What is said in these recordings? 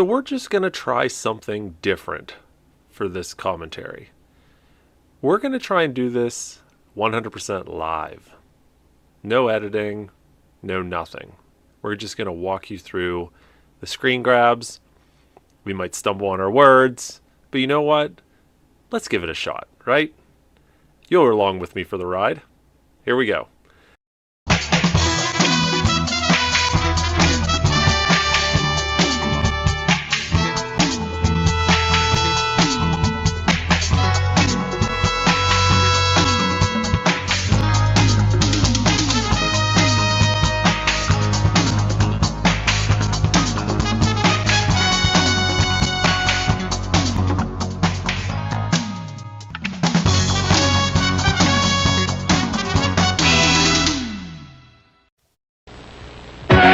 So we're just going to try something different for this commentary. We're going to try and do this 100% live. No editing, no nothing. We're just going to walk you through the screen grabs. We might stumble on our words, but you know what? Let's give it a shot, right? You're along with me for the ride. Here we go.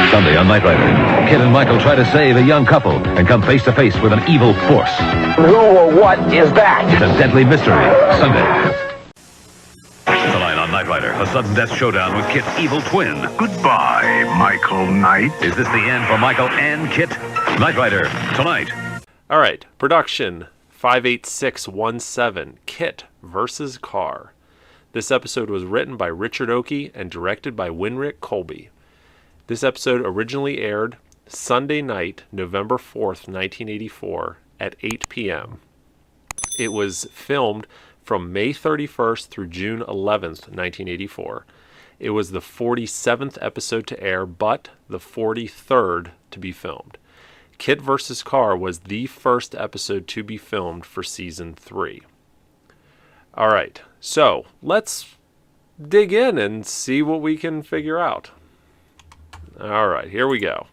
Sunday on Knight Rider, Kit and Michael try to save a young couple and come face to face with an evil force. Who or what is that? It's a deadly mystery. Sunday. Tonight on Knight Rider, a sudden death showdown with Kit's evil twin. Goodbye, Michael Knight. Is this the end for Michael and Kit? Knight Rider, tonight. All right, production 58617, Kit versus KARR. This episode was written by Richard Oakey and directed by Winrick Colby. This episode originally aired Sunday night, November 4th, 1984 at 8 p.m. It was filmed from May 31st through June 11th, 1984. It was the 47th episode to air, but the 43rd to be filmed. Kit vs. KARR was the first episode to be filmed for Season 3. All right, so let's dig in and see what we can figure out. All right, here we go.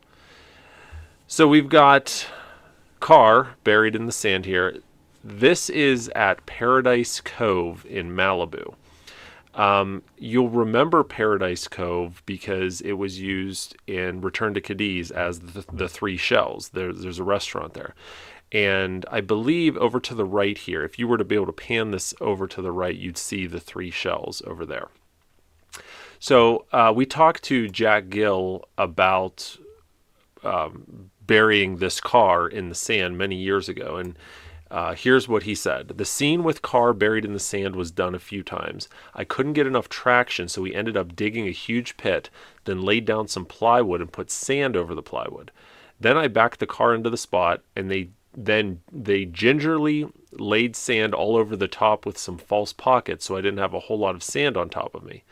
So we've got KARR buried in the sand here. This is at Paradise Cove in Malibu. You'll remember Paradise Cove because it was used in Return to Cadiz as the three shells. There's a restaurant there. And I believe over to the right here, if you were to be able to pan this over to the right, you'd see the three shells over there. So we talked to Jack Gill about burying this KARR in the sand many years ago, and here's what he said. The scene with KARR buried in the sand was done a few times. I couldn't get enough traction, so we ended up digging a huge pit, then laid down some plywood and put sand over the plywood. Then I backed the KARR into the spot, and they gingerly laid sand all over the top with some false pockets, so I didn't have a whole lot of sand on top of me.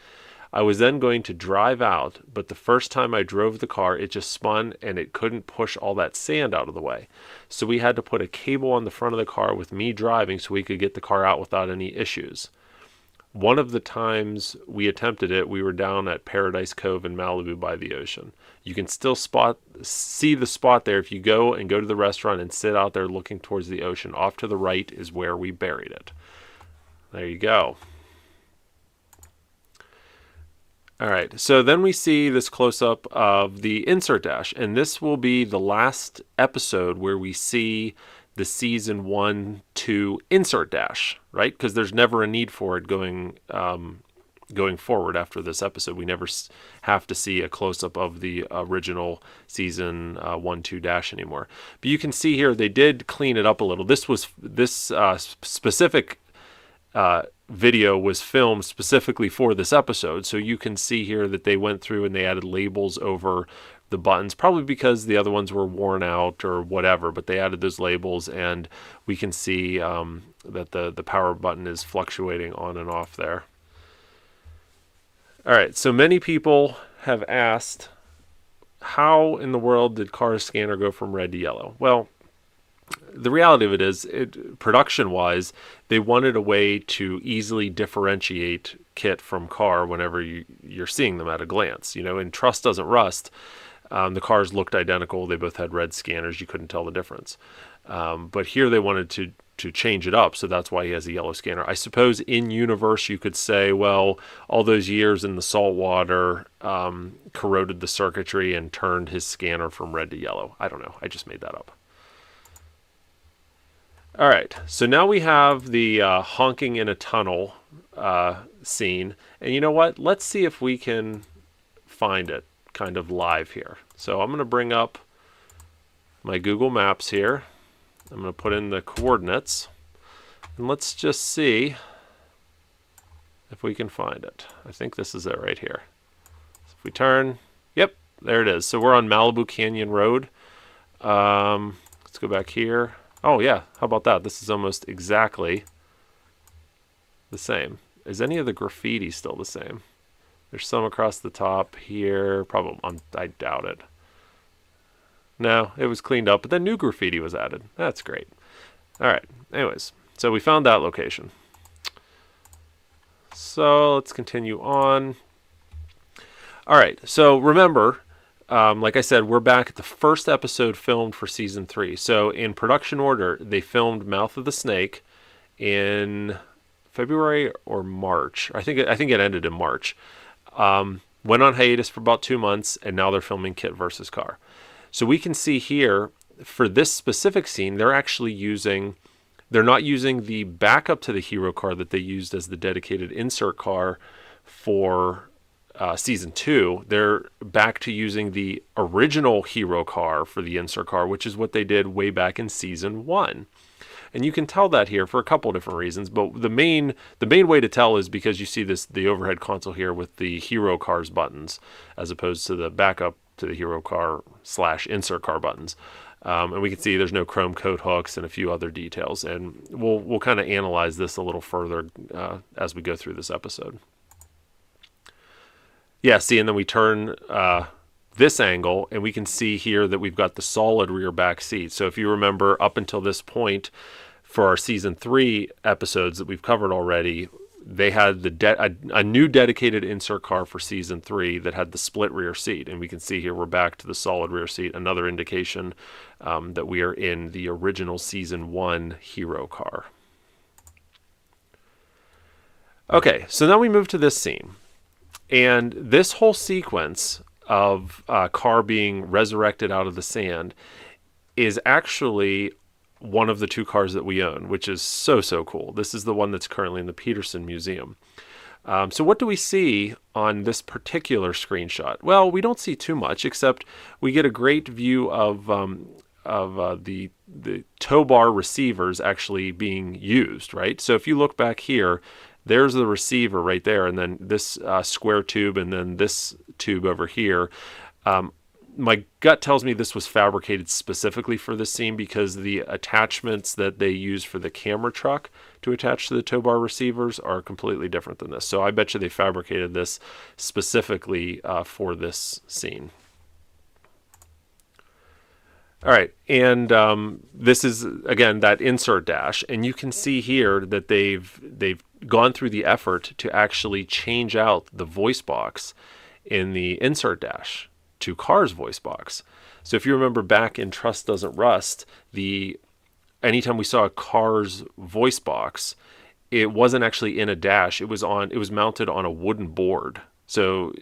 I was then going to drive out, but the first time I drove the KARR, it just spun and it couldn't push all that sand out of the way. So we had to put a cable on the front of the KARR with me driving so we could get the KARR out without any issues. One of the times we attempted it, we were down at Paradise Cove in Malibu by the ocean. You can still see the spot there if you go to the restaurant and sit out there looking towards the ocean. Off to the right is where we buried it. There you go. All right, so then we see this close-up of the insert dash, and this will be the last episode where we see the season 1-2 insert dash, right? Because there's never a need for it going forward after this episode. We never have to see a close-up of the original season 1-2 dash anymore. But you can see here they did clean it up a little. This specific video was filmed specifically for this episode, so you can see here that they went through and they added labels over the buttons, probably because the other ones were worn out or whatever, but they added those labels, and we can see that the power button is fluctuating on and off there. All right, so many people have asked, how in the world did KARR's scanner go from red to yellow? Well, the reality of it is, production-wise, they wanted a way to easily differentiate Kit from KARR whenever you're seeing them at a glance. You know, in Trust Doesn't Rust, the KARRs looked identical. They both had red scanners. You couldn't tell the difference. But here they wanted to change it up, so that's why he has a yellow scanner. I suppose in universe you could say, well, all those years in the salt water corroded the circuitry and turned his scanner from red to yellow. I don't know. I just made that up. All right, so now we have the honking in a tunnel scene. And you know what? Let's see if we can find it kind of live here. So I'm going to bring up my Google Maps here. I'm going to put in the coordinates. And let's just see if we can find it. I think this is it right here. So if we turn, yep, there it is. So we're on Malibu Canyon Road. Let's go back here. Oh yeah, how about that? This is almost exactly the same. Is any of the graffiti still the same? There's some across the top here. Probably, I doubt it. No, it was cleaned up, but then new graffiti was added. That's great. All right, anyways, so we found that location. So let's continue on. All right, so remember, like I said, we're back at the first episode filmed for season 3. So in production order, they filmed Mouth of the Snake in February or March. I think it ended in March. Went on hiatus for about 2 months, and now they're filming KITT versus KARR. So we can see here, for this specific scene, they're not using the backup to the hero car that they used as the dedicated insert car for season 2. They're back to using the original hero car for the insert car, which is what they did way back in season 1. And you can tell that here for a couple different reasons, but the main way to tell is because you see the overhead console here with the hero car's buttons, as opposed to the backup to the hero car / insert car buttons. And we can see there's no chrome coat hooks and a few other details, and we'll kind of analyze this a little further as we go through this episode. Yeah, see, and then we turn this angle, and we can see here that we've got the solid rear back seat. So if you remember, up until this point, for our season 3 episodes that we've covered already, they had a new dedicated insert car for season 3 that had the split rear seat. And we can see here we're back to the solid rear seat, another indication that we are in the original season 1 hero car. Okay, so now we move to this scene. And this whole sequence of KARR being resurrected out of the sand is actually one of the 2 cars that we own, which is so cool. This is the one that's currently in the Peterson Museum. So what do we see on this particular screenshot? Well, we don't see too much, except we get a great view of the tow bar receivers actually being used, right? So if you look back here, there's the receiver right there, and then this square tube, and then this tube over here. My gut tells me this was fabricated specifically for this scene because the attachments that they use for the camera truck to attach to the tow bar receivers are completely different than this. So I bet you they fabricated this specifically for this scene. All right, and this is, again, that insert dash, and you can see here that they've gone through the effort to actually change out the voice box in the insert dash to KARR's voice box. So if you remember back in Trust Doesn't Rust, anytime we saw a KARR's voice box, it wasn't actually in a dash. It was mounted on a wooden board. So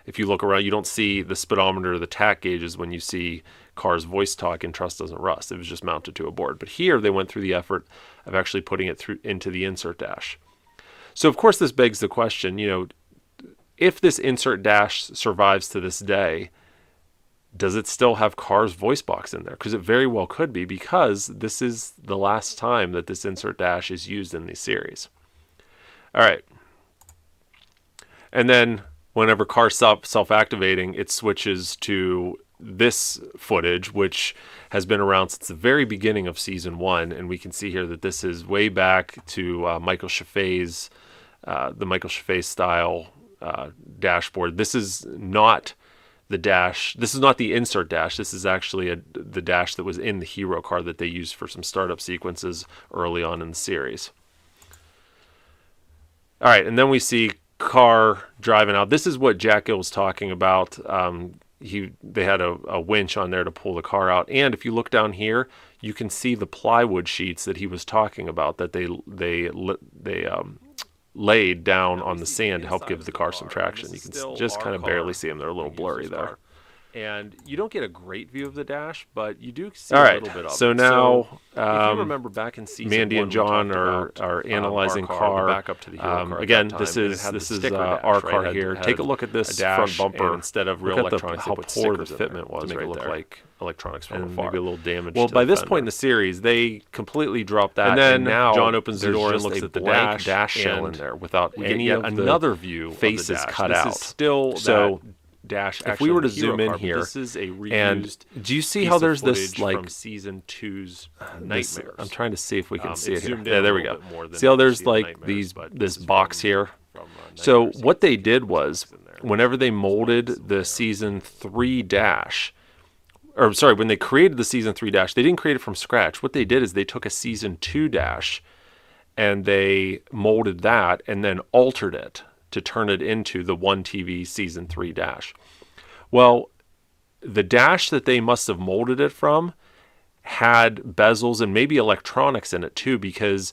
if you look around, you don't see the speedometer or the tach gauges when you see KARR's voice talk in Trust Doesn't Rust. It was just mounted to a board. But here they went through the effort of actually putting it into the insert dash. So of course this begs the question, if this insert dash survives to this day, does it still have KARR's voice box in there? Because it very well could be, because this is the last time that this insert dash is used in the series. All right. And then whenever KARR's self-activating, it switches to this footage, which has been around since the very beginning of season 1. And we can see here that this is way back to Michael Chaffee's, the Michael Chaffee style dashboard. This is not the dash. This is not the insert dash. This is actually the dash that was in the hero car that they used for some startup sequences early on in the series. All right, and then we see KARR driving out. This is what Jack Gill was talking about. They had a winch on there to pull the car out, and if you look down here, you can see the plywood sheets that he was talking about that they laid down on the sand to help give the car some traction. You can just kind of barely see them. They're a little blurry there. And you don't get a great view of the dash, but you do see All a right. little bit of So it. now, if you remember back in season Mandy 1, and John we talked are about, analyzing our KARR. the backup to the hero car at Again, that this time, and it is had the this is sticker dash, our right? car Had- here. had Take a look at this a dash, front bumper. and instead of real Look at electronics, how they put poor the stickers in there fitment was to make right it look there. like electronics from And afar. maybe a little damage. Well, to by the this fender. point in the series, they completely dropped that, And then now John opens the there's door and just looks a at the blank dash shell in and there without we get any yet of another the view of the faces dash. cut This out. is still so that dash. if we were to zoom in car, here, this is a reused and do you see piece how of there's this footage like from season 2's this- Nightmares? I'm trying to see if we can see it's it here. zoomed in Yeah, a there we little go. bit more than See how you there's see in like Nightmares, but this this is box from- here. from, So Nightmares. what they did was, in there. whenever they molded the season 3 dash, or sorry, when they created the season 3 dash, they didn't create it from scratch. What they did is they took a season 2 dash and they molded that and then altered it to turn it into the 1TV season 3 dash. Well, the dash that they must have molded it from had bezels and maybe electronics in it too, because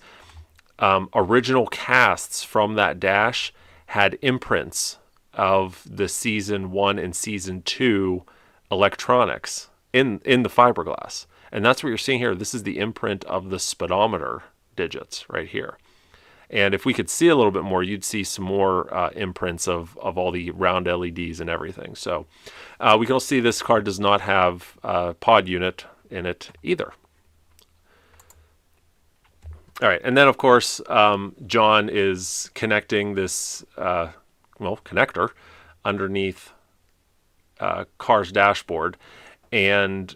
original casts from that dash had imprints of the season 1 and season 2 electronics in the fiberglass. And that's what you're seeing here. This is the imprint of the speedometer digits right here. And if we could see a little bit more, you'd see some more imprints of all the round LEDs and everything. So we can all see this car does not have a pod unit in it either. All right, and then of course, John is connecting this, connector underneath KARR's dashboard. And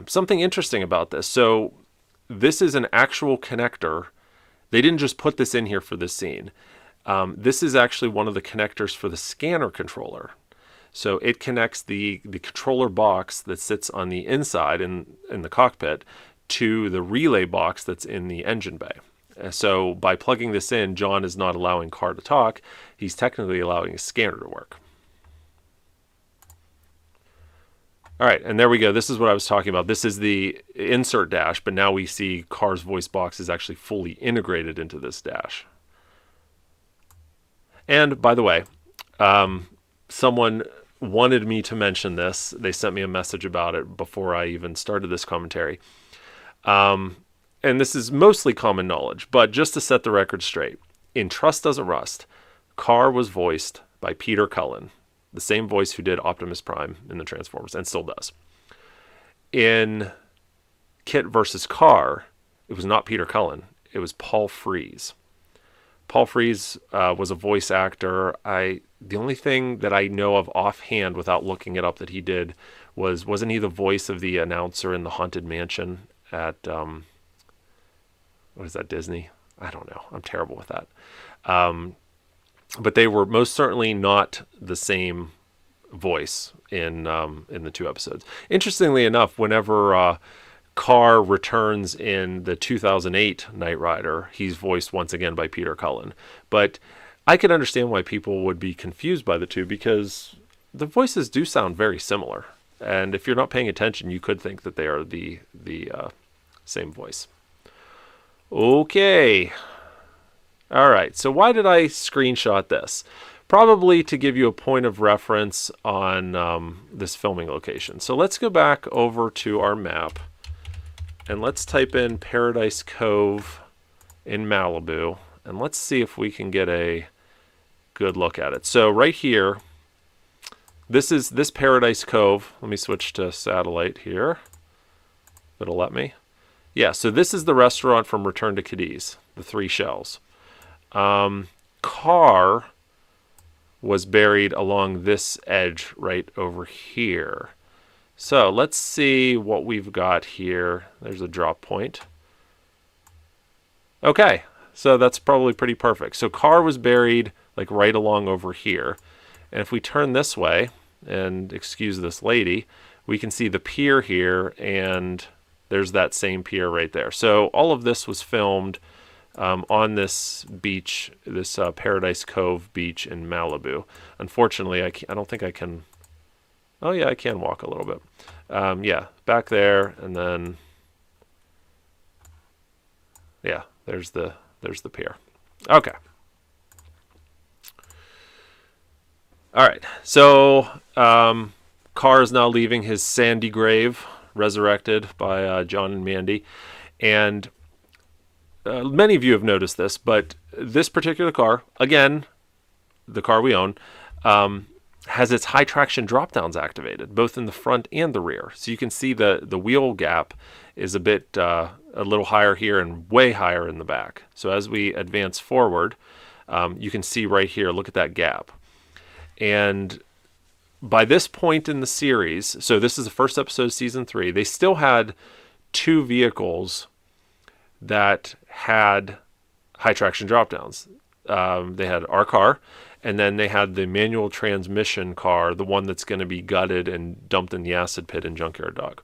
something interesting about this. So this is an actual connector. They didn't just put this in here for this scene. This is actually one of the connectors for the scanner controller. So it connects the controller box that sits on the inside in the cockpit to the relay box that's in the engine bay. So by plugging this in, John is not allowing KARR to talk. He's technically allowing his scanner to work. All right, and there we go. This is what I was talking about. This is the insert dash, but now we see KARR's voice box is actually fully integrated into this dash. And by the way, someone wanted me to mention this. They sent me a message about it before I even started this commentary. And this is mostly common knowledge, but just to set the record straight, in Trust Doesn't Rust, KARR was voiced by Peter Cullen, the same voice who did Optimus Prime in the Transformers, and still does. In KITT versus KARR, it was not Peter Cullen, it was Paul Frees. Paul Frees was a voice actor. The only thing that I know of offhand without looking it up that he did wasn't he the voice of the announcer in the Haunted Mansion at, what is that, Disney? I don't know. I'm terrible with that. But they were most certainly not the same voice in the 2 episodes. Interestingly enough, whenever KARR returns in the 2008 Knight Rider, he's voiced once again by Peter Cullen. But I could understand why people would be confused by the two, because the voices do sound very similar. And if you're not paying attention, you could think that they are the same voice. Okay. All right, so why did I screenshot this? Probably to give you a point of reference on this filming location. So let's go back over to our map and let's type in Paradise Cove in Malibu, and let's see if we can get a good look at it. So right here, this is this Paradise Cove. Let me switch to satellite here, if it'll let me. Yeah, so this is the restaurant from Return to Cadiz, the 3 shells. KARR was buried along this edge right over here. So let's see what we've got here. There's a drop point. Okay, so that's probably pretty perfect. So KARR was buried like right along over here. And if we turn this way, and excuse this lady, we can see the pier here, and there's that same pier right there. So all of this was filmed on this beach, this Paradise Cove beach in Malibu. Unfortunately, I don't think I can. Oh yeah, I can walk a little bit. Yeah, back there, and then yeah, there's the pier. Okay. All right. So KARR Karr is now leaving his sandy grave, resurrected by John and Mandy. And many of you have noticed this, but this particular car, again, the car we own, has its high traction drop downs activated, both in the front and the rear. So you can see the wheel gap is a little higher here and way higher in the back. So as we advance forward, you can see right here, look at that gap. And by this point in the series, so this is the first episode of season 3, they still had 2 vehicles that had high traction drop downs. They had our car, and then they had the manual transmission car, the one that's going to be gutted and dumped in the acid pit in Junkyard Dog.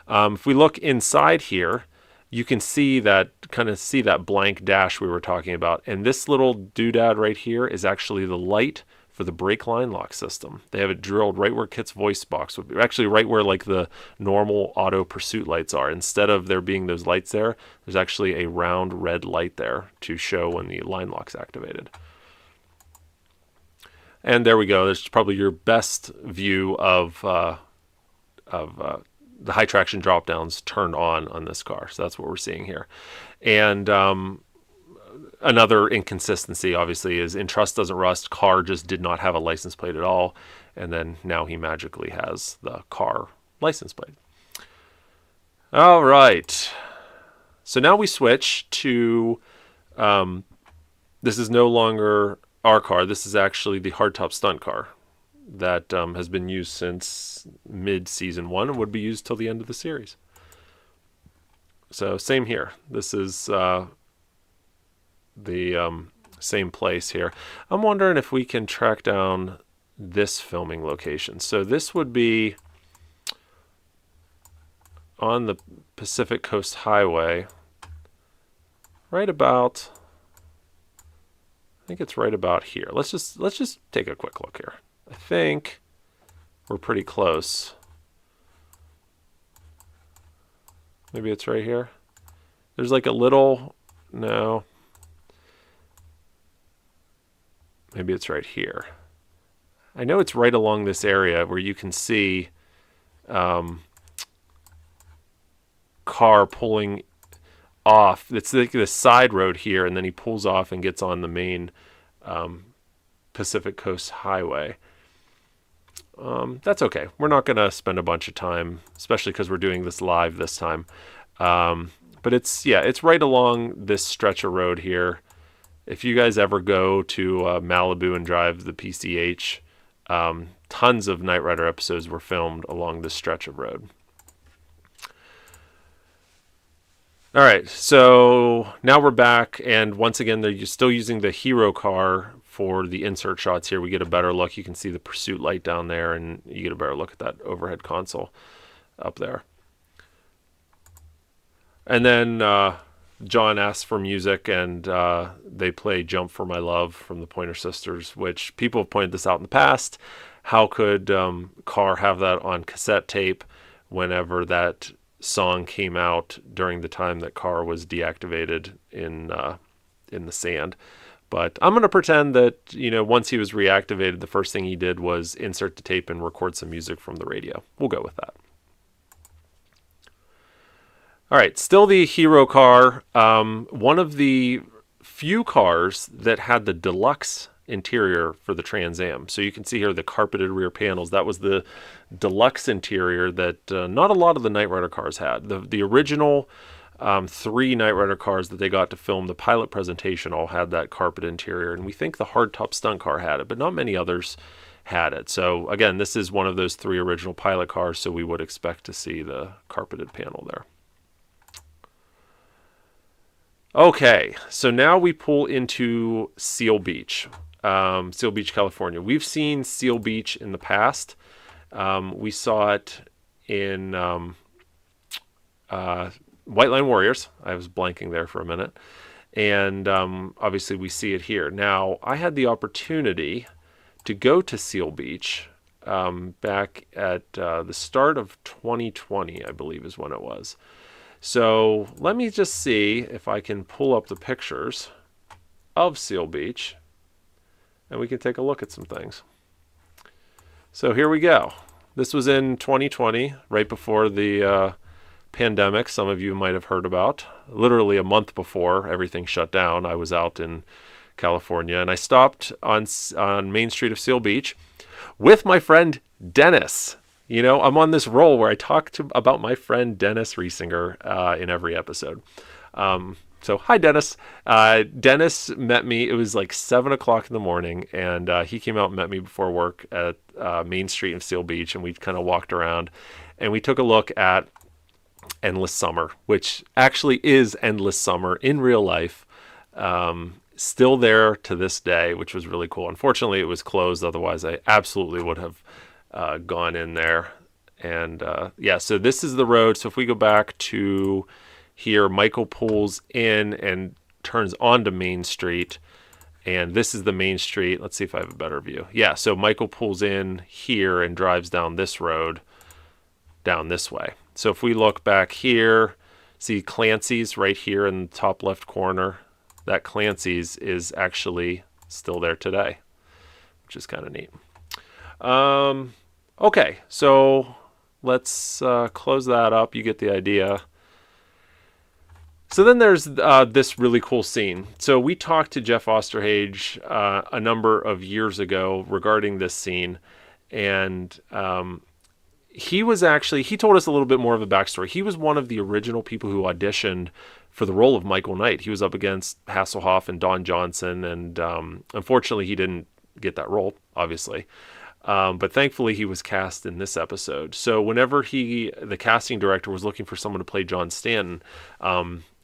If we look inside here, you can see that blank dash we were talking about. And this little doodad right here is actually the light for the brake line lock system. They have it drilled right where Kit's voice box would be, actually right where like the normal auto pursuit lights are. Instead of there being those lights there, there's actually a round red light there to show when the line lock's activated. And there we go. There's probably your best view of the high traction drop downs turned on this car. So that's what we're seeing here. And another inconsistency, obviously, is in Trust Doesn't Rust, Karr just did not have a license plate at all. And then now he magically has the Karr license plate. All right. So now we switch to, this is no longer our car. This is actually the Hardtop Stunt Car that has been used since mid-season 1 and would be used till the end of the series. So same here. This is the same place here. I'm wondering if we can track down this filming location. So this would be on the Pacific Coast Highway, right about, I think it's right about here. Let's just take a quick look here. I think we're pretty close. Maybe it's right here. There's like a little, no. Maybe it's right here. I know it's right along this area where you can see Karr pulling off. It's like the side road here, and then he pulls off and gets on the main Pacific Coast Highway. That's okay. We're not going to spend a bunch of time, especially because we're doing this live this time. But it's right along this stretch of road here. If you guys ever go to Malibu and drive the PCH, tons of Knight Rider episodes were filmed along this stretch of road. All right, so now we're back, and once again, they're still using the hero car for the insert shots here. We get a better look. You can see the pursuit light down there, and you get a better look at that overhead console up there. And then John asks for music, and they play Jump for My Love from the Pointer Sisters, which people have pointed this out in the past. How could Karr have that on cassette tape whenever that song came out during the time that Karr was deactivated in the sand? But I'm going to pretend that, once he was reactivated, the first thing he did was insert the tape and record some music from the radio. We'll go with that. All right, still the hero car. One of the few cars that had the deluxe interior for the Trans Am. So you can see here the carpeted rear panels. That was the deluxe interior that not a lot of the Knight Rider cars had. The original 3 Knight Rider cars that they got to film the pilot presentation all had that carpet interior, and we think the Hardtop Stunt Car had it, but not many others had it. So again, this is one of those 3 original pilot cars, so we would expect to see the carpeted panel there. Okay, so now we pull into Seal Beach, California. We've seen Seal Beach in the past. We saw it in White Line Warriors. I was blanking there for a minute. And obviously we see it here. Now, I had the opportunity to go to Seal Beach back at the start of 2020, I believe is when it was. So let me just see if I can pull up the pictures of Seal Beach, and we can take a look at some things. So here we go. This was in 2020, right before the pandemic some of you might have heard about. Literally a month before everything shut down, I was out in California, and I stopped on Main Street of Seal Beach with my friend Dennis. You know, I'm on this roll where I talk about my friend Dennis Riesinger in every episode. So hi, Dennis. Dennis met me. It was like 7 o'clock in the morning, and he came out and met me before work at Main Street of Seal Beach, and we kind of walked around, and we took a look at Endless Summer, which actually is Endless Summer in real life. Still there to this day, which was really cool. Unfortunately, it was closed. Otherwise, I absolutely would have gone in there. And yeah, so this is the road. So if we go back to here, Michael pulls in and turns onto Main Street. And this is the Main Street. Let's see if I have a better view. Yeah, so Michael pulls in here and drives down this road, down this way. So if we look back here, see Clancy's right here in the top left corner. That Clancy's is actually still there today, which is kind of neat. Okay, so let's close that up. You get the idea. So then there's this really cool scene. So we talked to Jeff Osterhage a number of years ago regarding this scene, and he told us a little bit more of a backstory. He was one of the original people who auditioned for the role of Michael Knight. He was up against Hasselhoff and Don Johnson, and unfortunately he didn't get that role, obviously. But thankfully he was cast in this episode. So whenever the casting director was looking for someone to play John Stanton,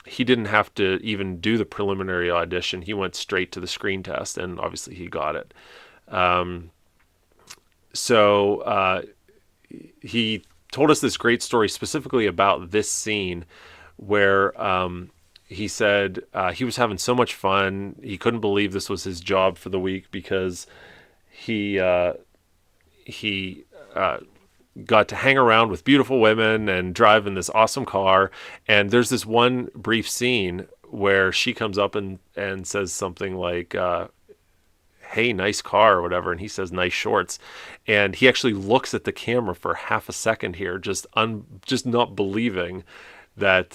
he didn't have to even do the preliminary audition. He went straight to the screen test, and obviously he got it. He told us this great story specifically about this scene where he said he was having so much fun. He couldn't believe this was his job for the week because he got to hang around with beautiful women and drive in this awesome car. And there's this one brief scene where she comes up and says something like, hey, nice car or whatever. And he says, nice shorts. And he actually looks at the camera for half a second here, just not believing that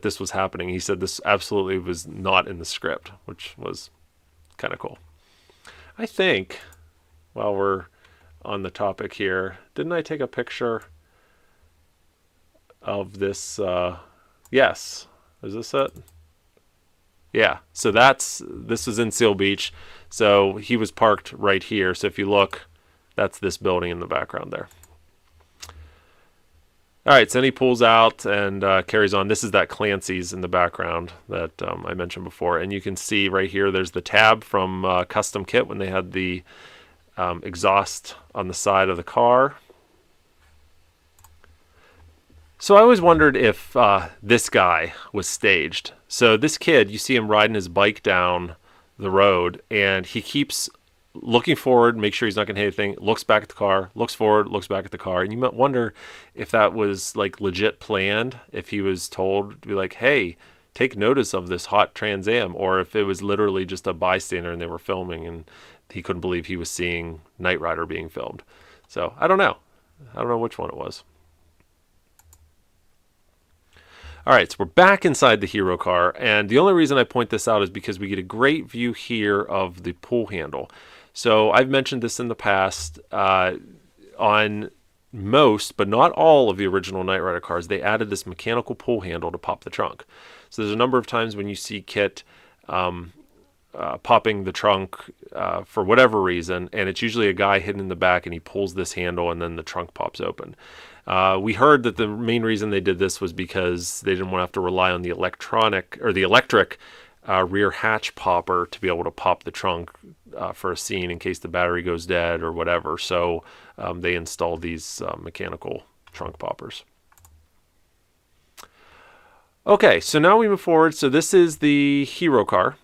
this was happening. He said this absolutely was not in the script, which was kind of cool. I think, while we're on the topic here, didn't I take a picture of this? Yes. Is this it? Yeah. So this was in Seal Beach. So he was parked right here. So if you look, that's this building in the background there. All right, so then he pulls out and carries on. This is that Clancy's in the background that I mentioned before. And you can see right here, there's the tab from Custom Kit when they had the exhaust on the side of the car. So I always wondered if this guy was staged. So this kid, you see him riding his bike down the road, and he keeps looking forward, make sure he's not going to hit anything, looks back at the car, looks forward, looks back at the car. And you might wonder if that was like legit planned, if he was told to be like, hey, take notice of this hot Trans Am, or if it was literally just a bystander and they were filming and he couldn't believe he was seeing Knight Rider being filmed. So I don't know. I don't know which one it was. All right, so we're back inside the hero car, and the only reason I point this out is because we get a great view here of the pull handle. So I've mentioned this in the past. On most, but not all of the original Knight Rider cars, they added this mechanical pull handle to pop the trunk. So there's a number of times when you see Kit popping the trunk for whatever reason, and it's usually a guy hidden in the back, and he pulls this handle, and then the trunk pops open. We heard that the main reason they did this was because they didn't want to have to rely on the electric rear hatch popper to be able to pop the trunk for a scene in case the battery goes dead or whatever. So they installed these mechanical trunk poppers. Okay, so now we move forward. So this is the hero car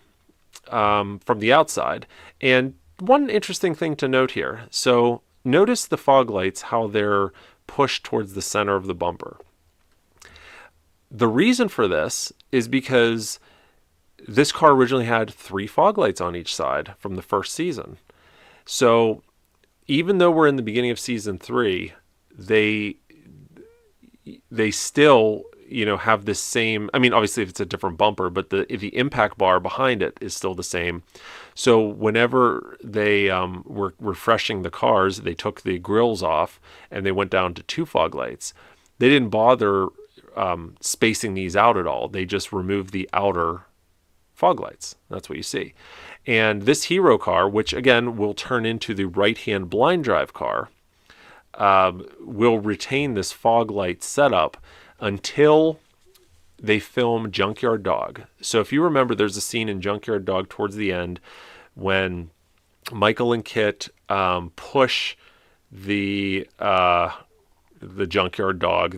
from the outside. And one interesting thing to note here. So notice the fog lights, how they're pushed towards the center of the bumper. The reason for this is because this car originally had 3 fog lights on each side from the first season. So even though we're in the beginning of season 3, they still, have this same, I mean, obviously if it's a different bumper, but the impact bar behind it is still the same. So whenever they were refreshing the cars, they took the grills off and they went down to 2 fog lights. They didn't bother spacing these out at all. They just removed the outer fog lights. That's what you see. And this hero car, which again will turn into the right-hand blind drive car, will retain this fog light setup until they film Junkyard Dog. So if you remember, there's a scene in Junkyard Dog towards the end when Michael and Kit push the Junkyard Dog,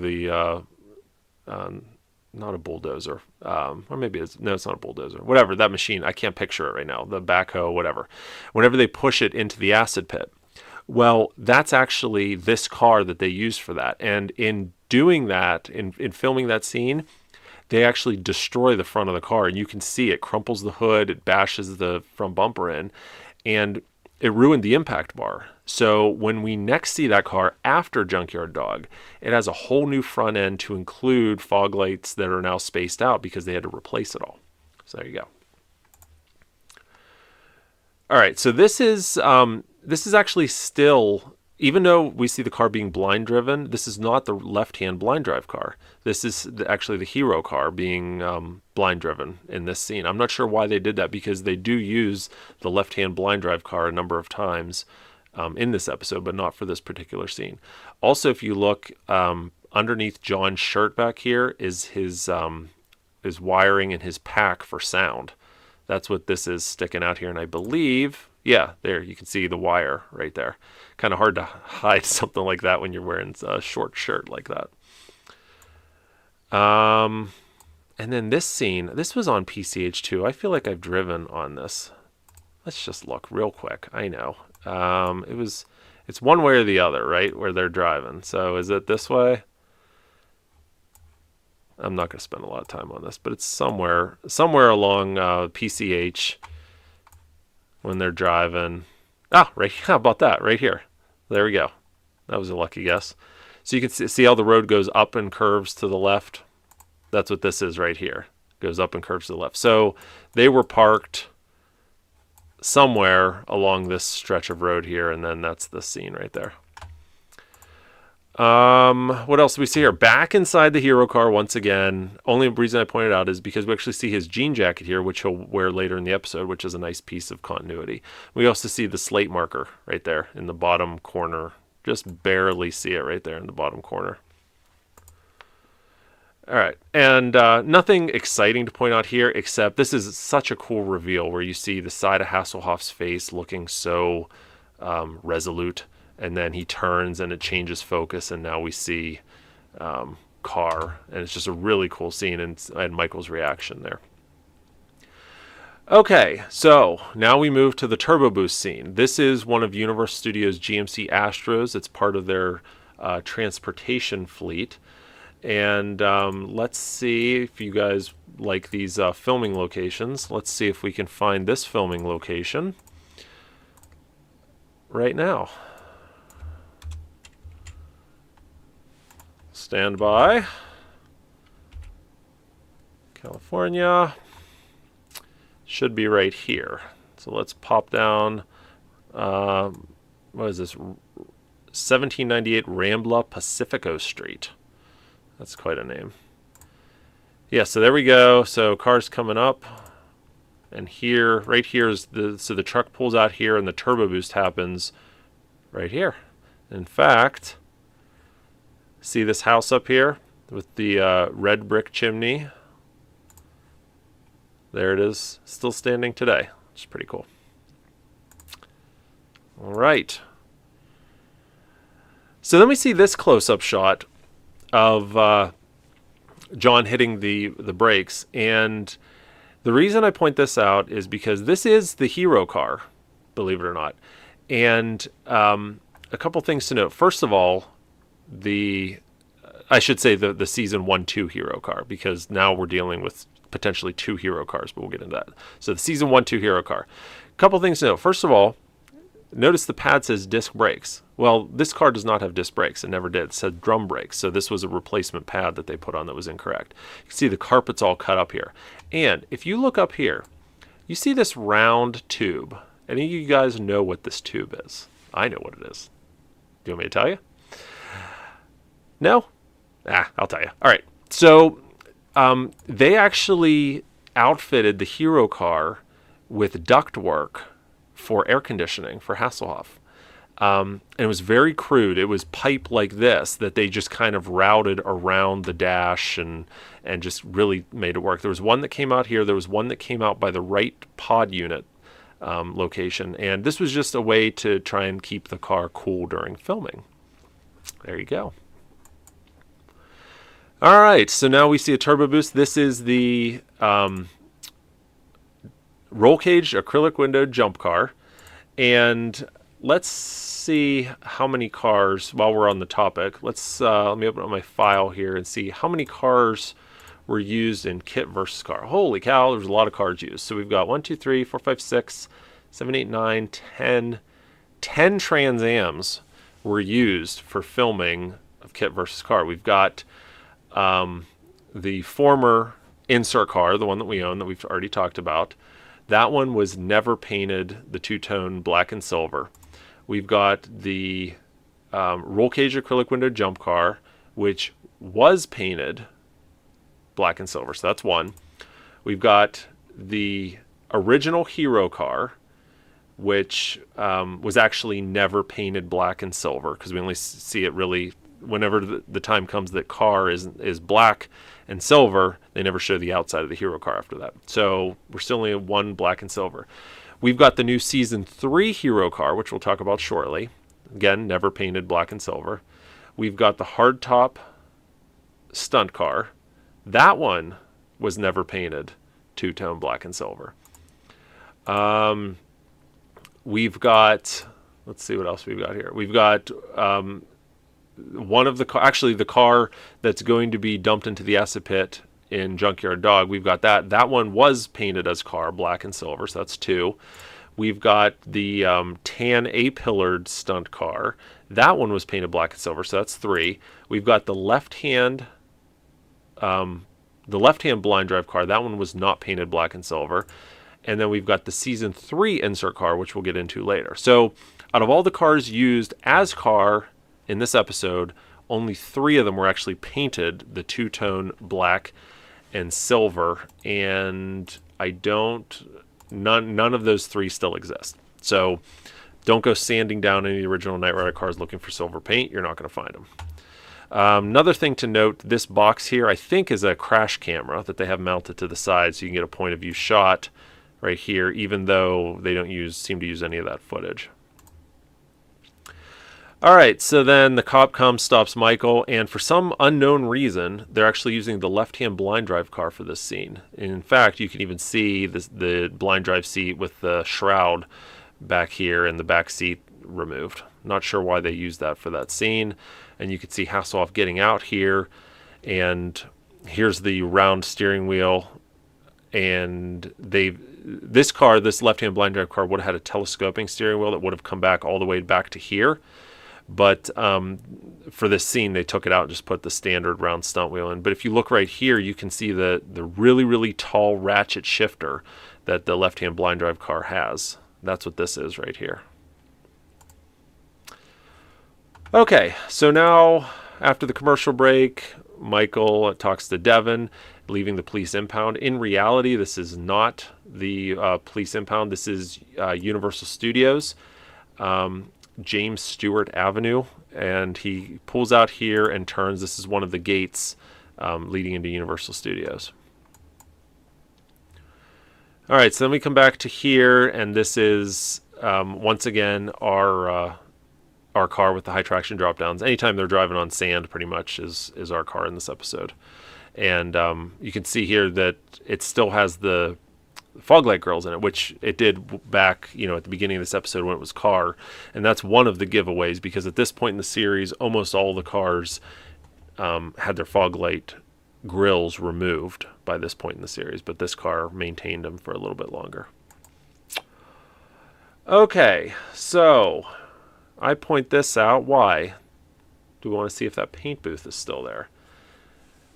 not a bulldozer, or maybe it's not a bulldozer, whatever, that machine, I can't picture it right now, the backhoe, whatever. Whenever they push it into the acid pit, well, that's actually this car that they used for that. And in doing that, in filming that scene, they actually destroy the front of the car, and you can see it crumples the hood, it bashes the front bumper in, and it ruined the impact bar. So when we next see that car after Junkyard Dog, it has a whole new front end to include fog lights that are now spaced out because they had to replace it all. So there you go. All right, so this is actually still, even though we see the car being blind driven, this is not the left-hand blind drive car. This is actually the hero car being blind driven in this scene. I'm not sure why they did that, because they do use the left-hand blind drive car a number of times in this episode, but not for this particular scene. Also, if you look underneath John's shirt back here is his wiring and his pack for sound. That's what this is sticking out here, and I believe, yeah, there you can see the wire right there. Kind of hard to hide something like that when you're wearing a short shirt like that. And then this scene, this was on PCH2. I feel like I've driven on this. Let's just look real quick. I know. It's one way or the other, right? Where they're driving. So is it this way? I'm not going to spend a lot of time on this, but it's somewhere along PCH when they're driving. Right. How about that? Right here. There we go. That was a lucky guess. So you can see how the road goes up and curves to the left. That's what this is right here. Goes up and curves to the left. So they were parked somewhere along this stretch of road here, and then that's the scene right there. What else do we see here? Back inside the hero car once again. Only reason I pointed out is because we actually see his jean jacket here, which he'll wear later in the episode, which is a nice piece of continuity. We also see the slate marker right there in the bottom corner. Just barely see it right there in the bottom corner. All right, and nothing exciting to point out here, except this is such a cool reveal where you see the side of Hasselhoff's face looking so resolute, and then he turns and it changes focus, and now we see KARR, and it's just a really cool scene, and Michael's reaction there. Okay, so now we move to the Turbo Boost scene. This is one of Universal Studios' GMC Astros. It's part of their transportation fleet. And let's see if you guys like these filming locations. Let's see if we can find this filming location right now. Stand by. California. Should be right here. So let's pop down. What is this? 1798 Rambla Pacifico Street. That's quite a name. Yeah, so there we go. So car's coming up. And here, right here is so the truck pulls out here and the turbo boost happens right here. In fact, see this house up here with the red brick chimney? There it is, still standing today, which is pretty cool. All right. So then we see this close-up shot of John hitting the brakes, and the reason I point this out is because this is the hero car, believe it or not. And a couple things to note. First of all, I should say the season 1-2 hero car, because now we're dealing with potentially 2 hero cars, but we'll get into that. So the season 1-2 hero car. A couple things to note. First of all, Notice the pad says disc brakes. Well, this car does not have disc brakes. It never did. It said drum brakes. So this was a replacement pad that they put on that was incorrect. You can see the carpet's all cut up here. And if you look up here, you see this round tube. Any of you guys know what this tube is? I know what it is. Do you want me to tell you? No? I'll tell you. All right. So they actually outfitted the Hero car with ductwork for air conditioning for Hasselhoff. And it was very crude. It was pipe like this that they just kind of routed around the dash and just really made it work. There was one that came out here. There was one that came out by the right pod unit location. And this was just a way to try and keep the car cool during filming. There you go. All right, so now we see a turbo boost. This is the roll cage acrylic window jump car. And let's see how many cars, while we're on the topic, let me open up my file here and see how many cars were used in KITT versus KARR. Holy cow, there's a lot of cars used. So we've got 1, 2, 3, 4, 5, 6, 7, 8, 9, 10 Trans Ams were used for filming of KITT versus KARR. We've got the former insert car, the one that we own that we've already talked about. That one was never painted the two-tone black and silver. We've got the roll cage acrylic window jump car, which was painted black and silver. So that's one. We've got the original Hero car, which was actually never painted black and silver because we only see it really whenever the time comes that KARR is black and silver. They never show the outside of the Hero car after that. So we're still only at one black and silver. We've got the new Season 3 Hero car, which we'll talk about shortly. Again, never painted black and silver. We've got the Hardtop Stunt Car. That one was never painted two-tone black and silver. We've got, let's see what else we've got here. We've got one of the the car that's going to be dumped into the acid pit in Junkyard Dog. We've got that. That one was painted as KARR, black and silver, so that's 2. We've got the tan A-pillared stunt car. That one was painted black and silver, so that's 3. We've got the left-hand blind drive car. That one was not painted black and silver. And then we've got the Season 3 insert car, which we'll get into later. So out of all the cars used as KARR in this episode, only 3 of them were actually painted the two-tone black and silver, and none of those 3 still exist. So don't go sanding down any of the original Knight Rider cars looking for silver paint. You're not going to find them. Another thing to note, this box here I think is a crash camera that they have mounted to the side so you can get a point of view shot right here, even though they don't seem to use any of that footage. All right, so then the cop comes, stops Michael, and for some unknown reason, they're actually using the left-hand blind drive car for this scene. In fact, you can even see the blind drive seat with the shroud back here and the back seat removed. Not sure why they used that for that scene. And you can see Hasselhoff getting out here, and here's the round steering wheel. And this left-hand blind drive car would have had a telescoping steering wheel that would have come back all the way back to here. But for this scene, they took it out and just put the standard round stunt wheel in. But if you look right here, you can see the really, really tall ratchet shifter that the left-hand blind drive car has. That's what this is right here. Okay, so now after the commercial break, Michael talks to Devin, leaving the police impound. In reality, this is not the police impound. This is Universal Studios. James Stewart Avenue, and he pulls out here and turns. This is one of the gates leading into Universal Studios. All right, so then we come back to here, and this is once again our car with the high traction drop downs. Anytime they're driving on sand, pretty much is our car in this episode. And you can see here that it still has the fog light grills in it, which it did back, at the beginning of this episode when it was KARR. And that's one of the giveaways, because at this point in the series, almost all the cars had their fog light grills removed by this point in the series, but this car maintained them for a little bit longer. Okay, so I point this out. Why? Do we want to see if that paint booth is still there?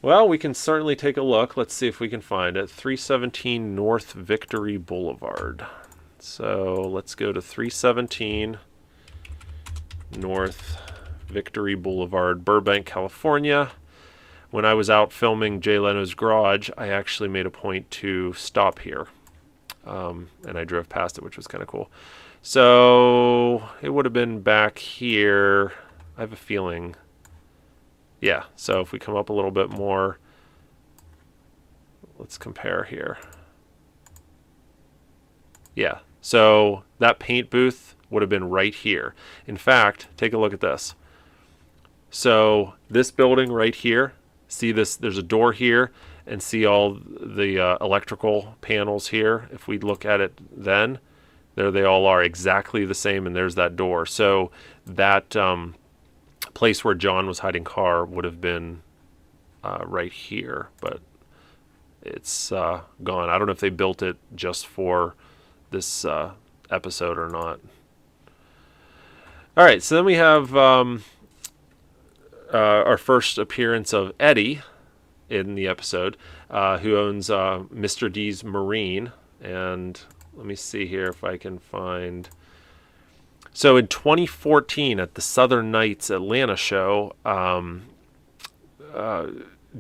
Well, we can certainly take a look. Let's see if we can find it. 317 North Victory Boulevard. So let's go to 317 North Victory Boulevard, Burbank, California. When I was out filming Jay Leno's Garage, I actually made a point to stop here. And I drove past it, which was kind of cool. So it would have been back here. I have a feeling. Yeah, so if we come up a little bit more, let's compare here. Yeah, so that paint booth would have been right here. In fact, take a look at this. So this building right here, see this, there's a door here, and see all the electrical panels here. If we look at it then, there they all are exactly the same, and there's that door. So that place where John was hiding KARR would have been right here, but it's gone. I don't know if they built it just for this episode or not. All right, so then we have our first appearance of Eddie in the episode, who owns Mr. D's Marine. And let me see here if I can find. So in 2014 at the Southern Nights Atlanta show,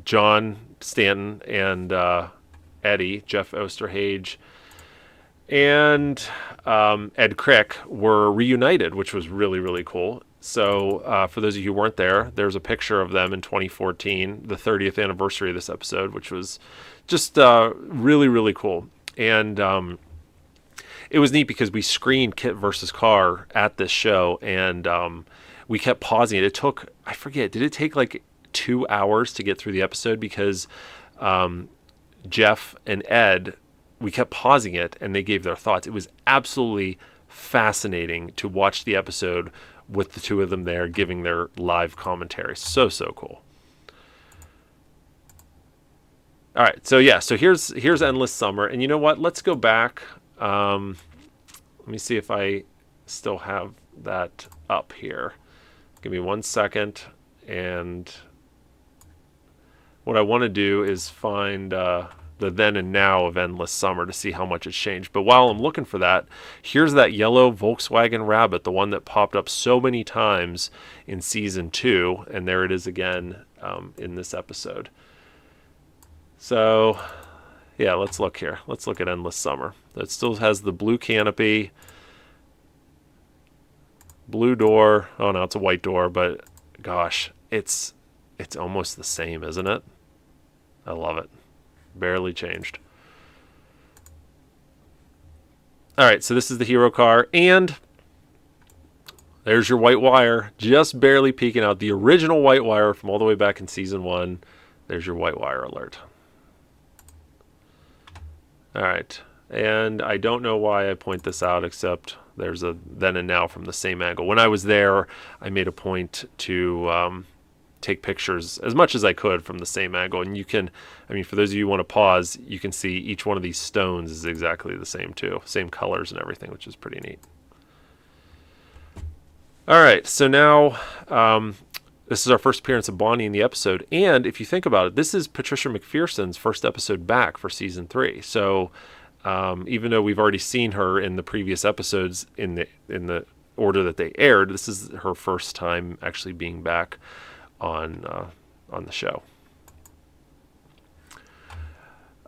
John Stanton and Eddie, Jeff Osterhage, and Ed Crick were reunited, which was really, really cool. So for those of you who weren't there, there's a picture of them in 2014, the 30th anniversary of this episode, which was just really, really cool. And it was neat because we screened KITT versus KARR at this show, and we kept pausing it. It took, I forget, did it take like 2 hours to get through the episode? Because Jeff and Ed, we kept pausing it, and they gave their thoughts. It was absolutely fascinating to watch the episode with the two of them there giving their live commentary. So cool. All right, so yeah, so here's Endless Summer, and you know what? Let's go back. Let me see if I still have that up here. Give me 1 second, and what I want to do is find the then and now of Endless Summer to see how much it's changed. But while I'm looking for that, here's that yellow Volkswagen Rabbit, the one that popped up so many times in season 2, and there it is again in this episode. So yeah, let's look here. Let's look at Endless Summer. It still has the blue canopy, blue door. Oh no, it's a white door, but gosh, it's almost the same, isn't it? I love it. Barely changed. All right, so this is the hero car, and there's your white wire, just barely peeking out. The original white wire from all the way back in season 1. There's your white wire alert. All right, and I don't know why I point this out, except there's a then and now from the same angle. When I was there, I made a point to take pictures as much as I could from the same angle. And you can, I mean, for those of you who want to pause, you can see each one of these stones is exactly the same too. Same colors and everything, which is pretty neat. All right, so now this is our first appearance of Bonnie in the episode. And if you think about it, this is Patricia McPherson's first episode back for season 3. So even though we've already seen her in the previous episodes in the order that they aired, this is her first time actually being back on the show.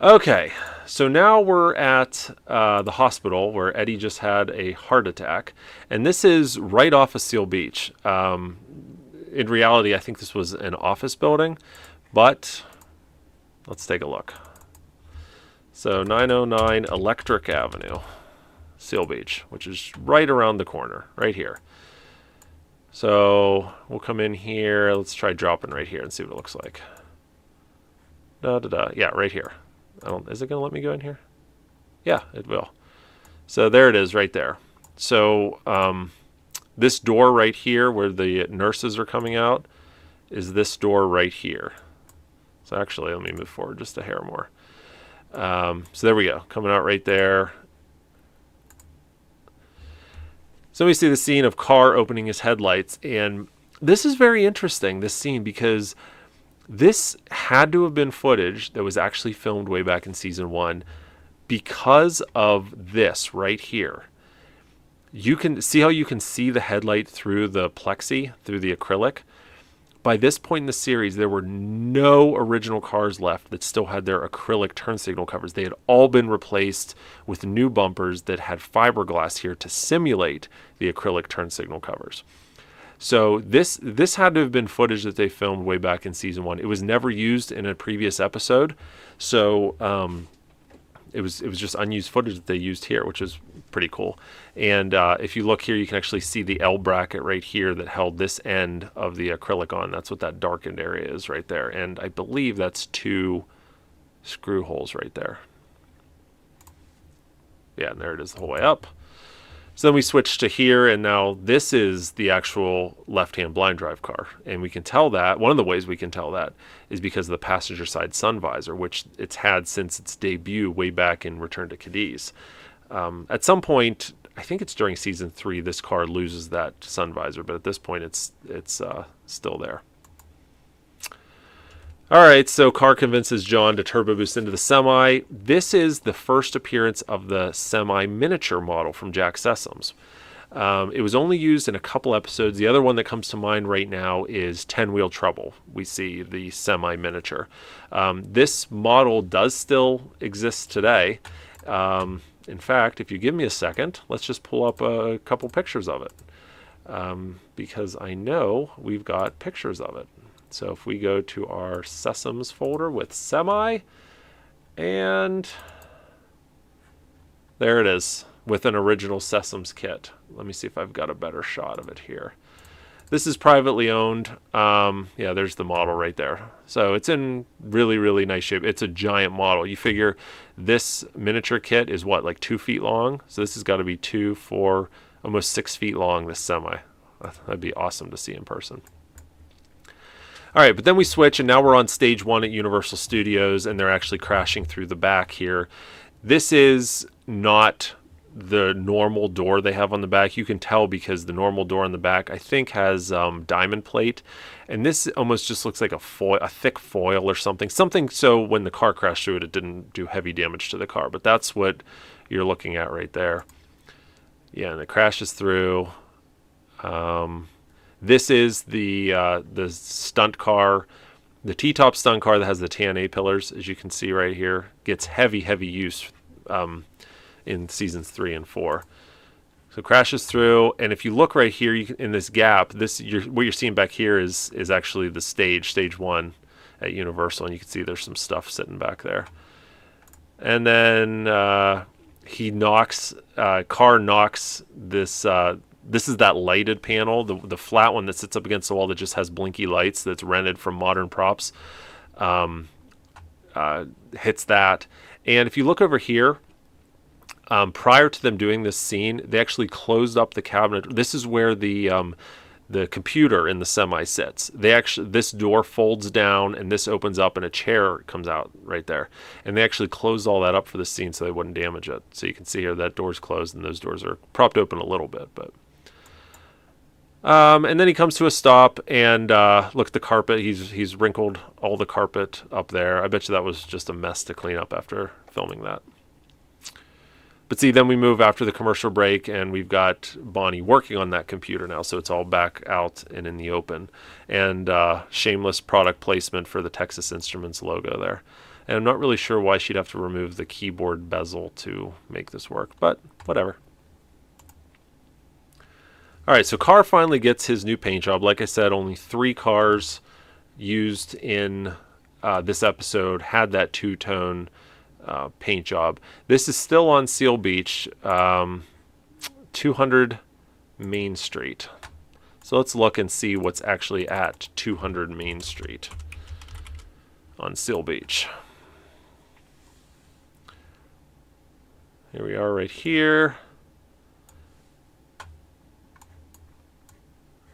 Okay, so now we're at the hospital where Eddie just had a heart attack, and this is right off of Seal Beach. In reality, I think this was an office building, but let's take a look. So 909 Electric Avenue, Seal Beach, which is right around the corner, right here. So we'll come in here. Let's try dropping right here and see what it looks like. Yeah, right here. Is it going to let me go in here? Yeah, it will. So there it is right there. So this door right here where the nurses are coming out is this door right here. So actually, let me move forward just a hair more. So there we go, coming out right there. So we see the scene of KARR opening his headlights, and this is very interesting, this scene, because this had to have been footage that was actually filmed way back in season 1 because of this right here. You can see how you can see the headlight through the plexi, through the acrylic. By this point in the series, there were no original cars left that still had their acrylic turn signal covers. They had all been replaced with new bumpers that had fiberglass here to simulate the acrylic turn signal covers. So this had to have been footage that they filmed way back in season 1. It was never used in a previous episode, so it was just unused footage that they used here, which is pretty cool. And if you look here, you can actually see the L bracket right here that held this end of the acrylic on. That's what that darkened area is right there. And I believe that's 2 screw holes right there. Yeah, and there it is the whole way up. So then we switch to here, and now this is the actual left-hand blind drive car. And we can tell that, one of the ways we can tell that is because of the passenger side sun visor, which it's had since its debut way back in Return to Cadiz. At some point, I think it's during season 3, this car loses that sun visor, but at this point it's still there. All right, so KARR convinces John to turbo boost into the semi. This is the first appearance of the semi miniature model from Jack Sessoms. It was only used in a couple episodes. The other one that comes to mind right now is 10 Wheel Trouble. We see the semi miniature. This model does still exist today. In fact, if you give me a second, let's just pull up a couple pictures of it, because I know we've got pictures of it. So if we go to our Sessoms folder with semi, and there it is with an original Sessoms kit. Let me see if I've got a better shot of it here. This is privately owned. Yeah, there's the model right there. So it's in really, really nice shape. It's a giant model. You figure this miniature kit is what, like 2 feet long? So this has got to be 2, 4, almost 6 feet long, this semi. That'd be awesome to see in person. All right, but then we switch, and now we're on stage 1 at Universal Studios, and they're actually crashing through the back here. This is not the normal door they have on the back. You can tell because the normal door on the back, I think, has diamond plate, and this almost just looks like a thick foil or something. So when the car crashed through it, it didn't do heavy damage to the car, but that's what you're looking at right there. Yeah, and it crashes through. This is the stunt car, the T-top stunt car that has the TNA pillars, as you can see right here. Gets heavy use in seasons 3 and 4. So crashes through, and if you look right here, in this gap, what you're seeing back here is actually the stage 1 at Universal, and you can see there's some stuff sitting back there. And then KARR knocks this. This is that lighted panel, the flat one that sits up against the wall that just has blinky lights that's rented from Modern Props. Hits that. And if you look over here, prior to them doing this scene, they actually closed up the cabinet. This is where the computer in the semi sits. This door folds down, and this opens up, and a chair comes out right there. And they actually closed all that up for the scene so they wouldn't damage it. So you can see here that door's closed, and those doors are propped open a little bit, but. And then he comes to a stop, and look at the carpet. He's wrinkled all the carpet up there. I bet you that was just a mess to clean up after filming that. But see, then we move after the commercial break, and we've got Bonnie working on that computer now, so it's all back out and in the open. And shameless product placement for the Texas Instruments logo there. And I'm not really sure why she'd have to remove the keyboard bezel to make this work, but whatever. All right, so KARR finally gets his new paint job. Like I said, only 3 cars used in this episode had that two-tone paint job. This is still on Seal Beach, 200 Main Street. So let's look and see what's actually at 200 Main Street on Seal Beach. Here we are right here.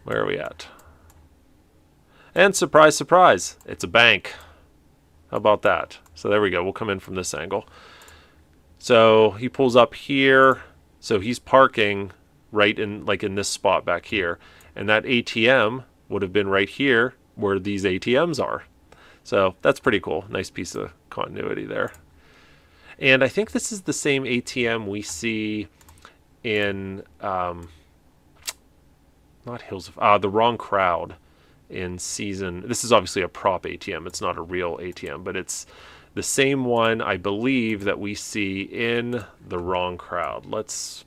Where are we at? And surprise, surprise, it's a bank. How about that? So there we go. We'll come in from this angle. So he pulls up here. So he's parking right in this spot back here. And that ATM would have been right here where these ATMs are. So that's pretty cool. Nice piece of continuity there. And I think this is the same ATM we see in, not Hills of, The Wrong Crowd in season. This is obviously a prop ATM. It's not a real ATM, but it's the same one, I believe, that we see in The Wrong Crowd. Let's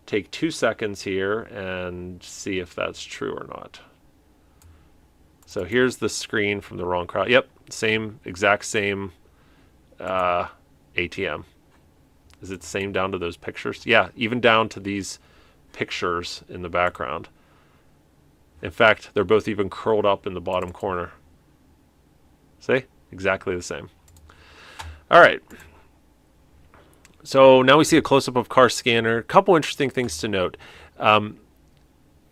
take 2 seconds here and see if that's true or not. So here's the screen from The Wrong Crowd. Yep, exact same ATM. Is it the same down to those pictures? Yeah, even down to these pictures in the background. In fact, they're both even curled up in the bottom corner. See? Exactly the same. All right. So now we see a close-up of KARR scanner. A couple interesting things to note.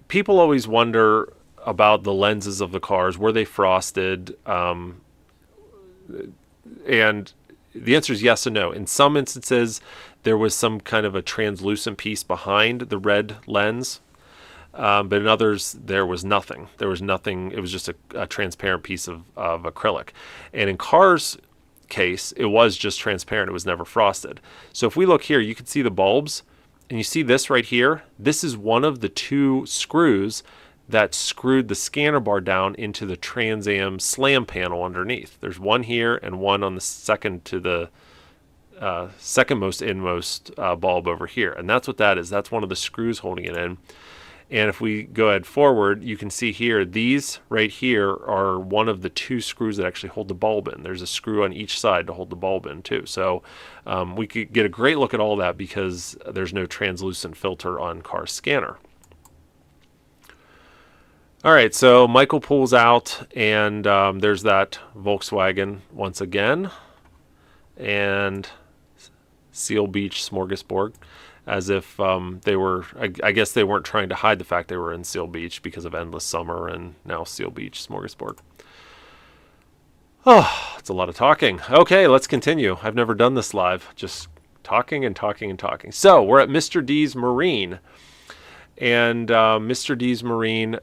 People always wonder about the lenses of the cars. Were they frosted? And the answer is yes and no. In some instances, there was some kind of a translucent piece behind the red lens. But in others, there was nothing. There was nothing. It was just a transparent piece of acrylic. And in KARR's case, it was just transparent. It was never frosted. So if we look here, you can see the bulbs. And you see this right here. This is one of the 2 screws that screwed the scanner bar down into the Trans Am slam panel underneath. There's one here and one on the second to the second most inmost bulb over here. And that's what that is. That's one of the screws holding it in. And if we go ahead forward, you can see here, these right here are one of the 2 screws that actually hold the bulb in. There's a screw on each side to hold the bulb in too. So we could get a great look at all that because there's no translucent filter on KARR's scanner. All right, so Michael pulls out, and there's that Volkswagen once again. And Seal Beach Smorgasbord. As if they were, I guess they weren't trying to hide the fact they were in Seal Beach because of Endless Summer and now Seal Beach Smorgasbord. Oh, it's a lot of talking. Okay, let's continue. I've never done this live, just talking and talking and talking. So we're at Mr. D's Marine. And Mr. D's Marine,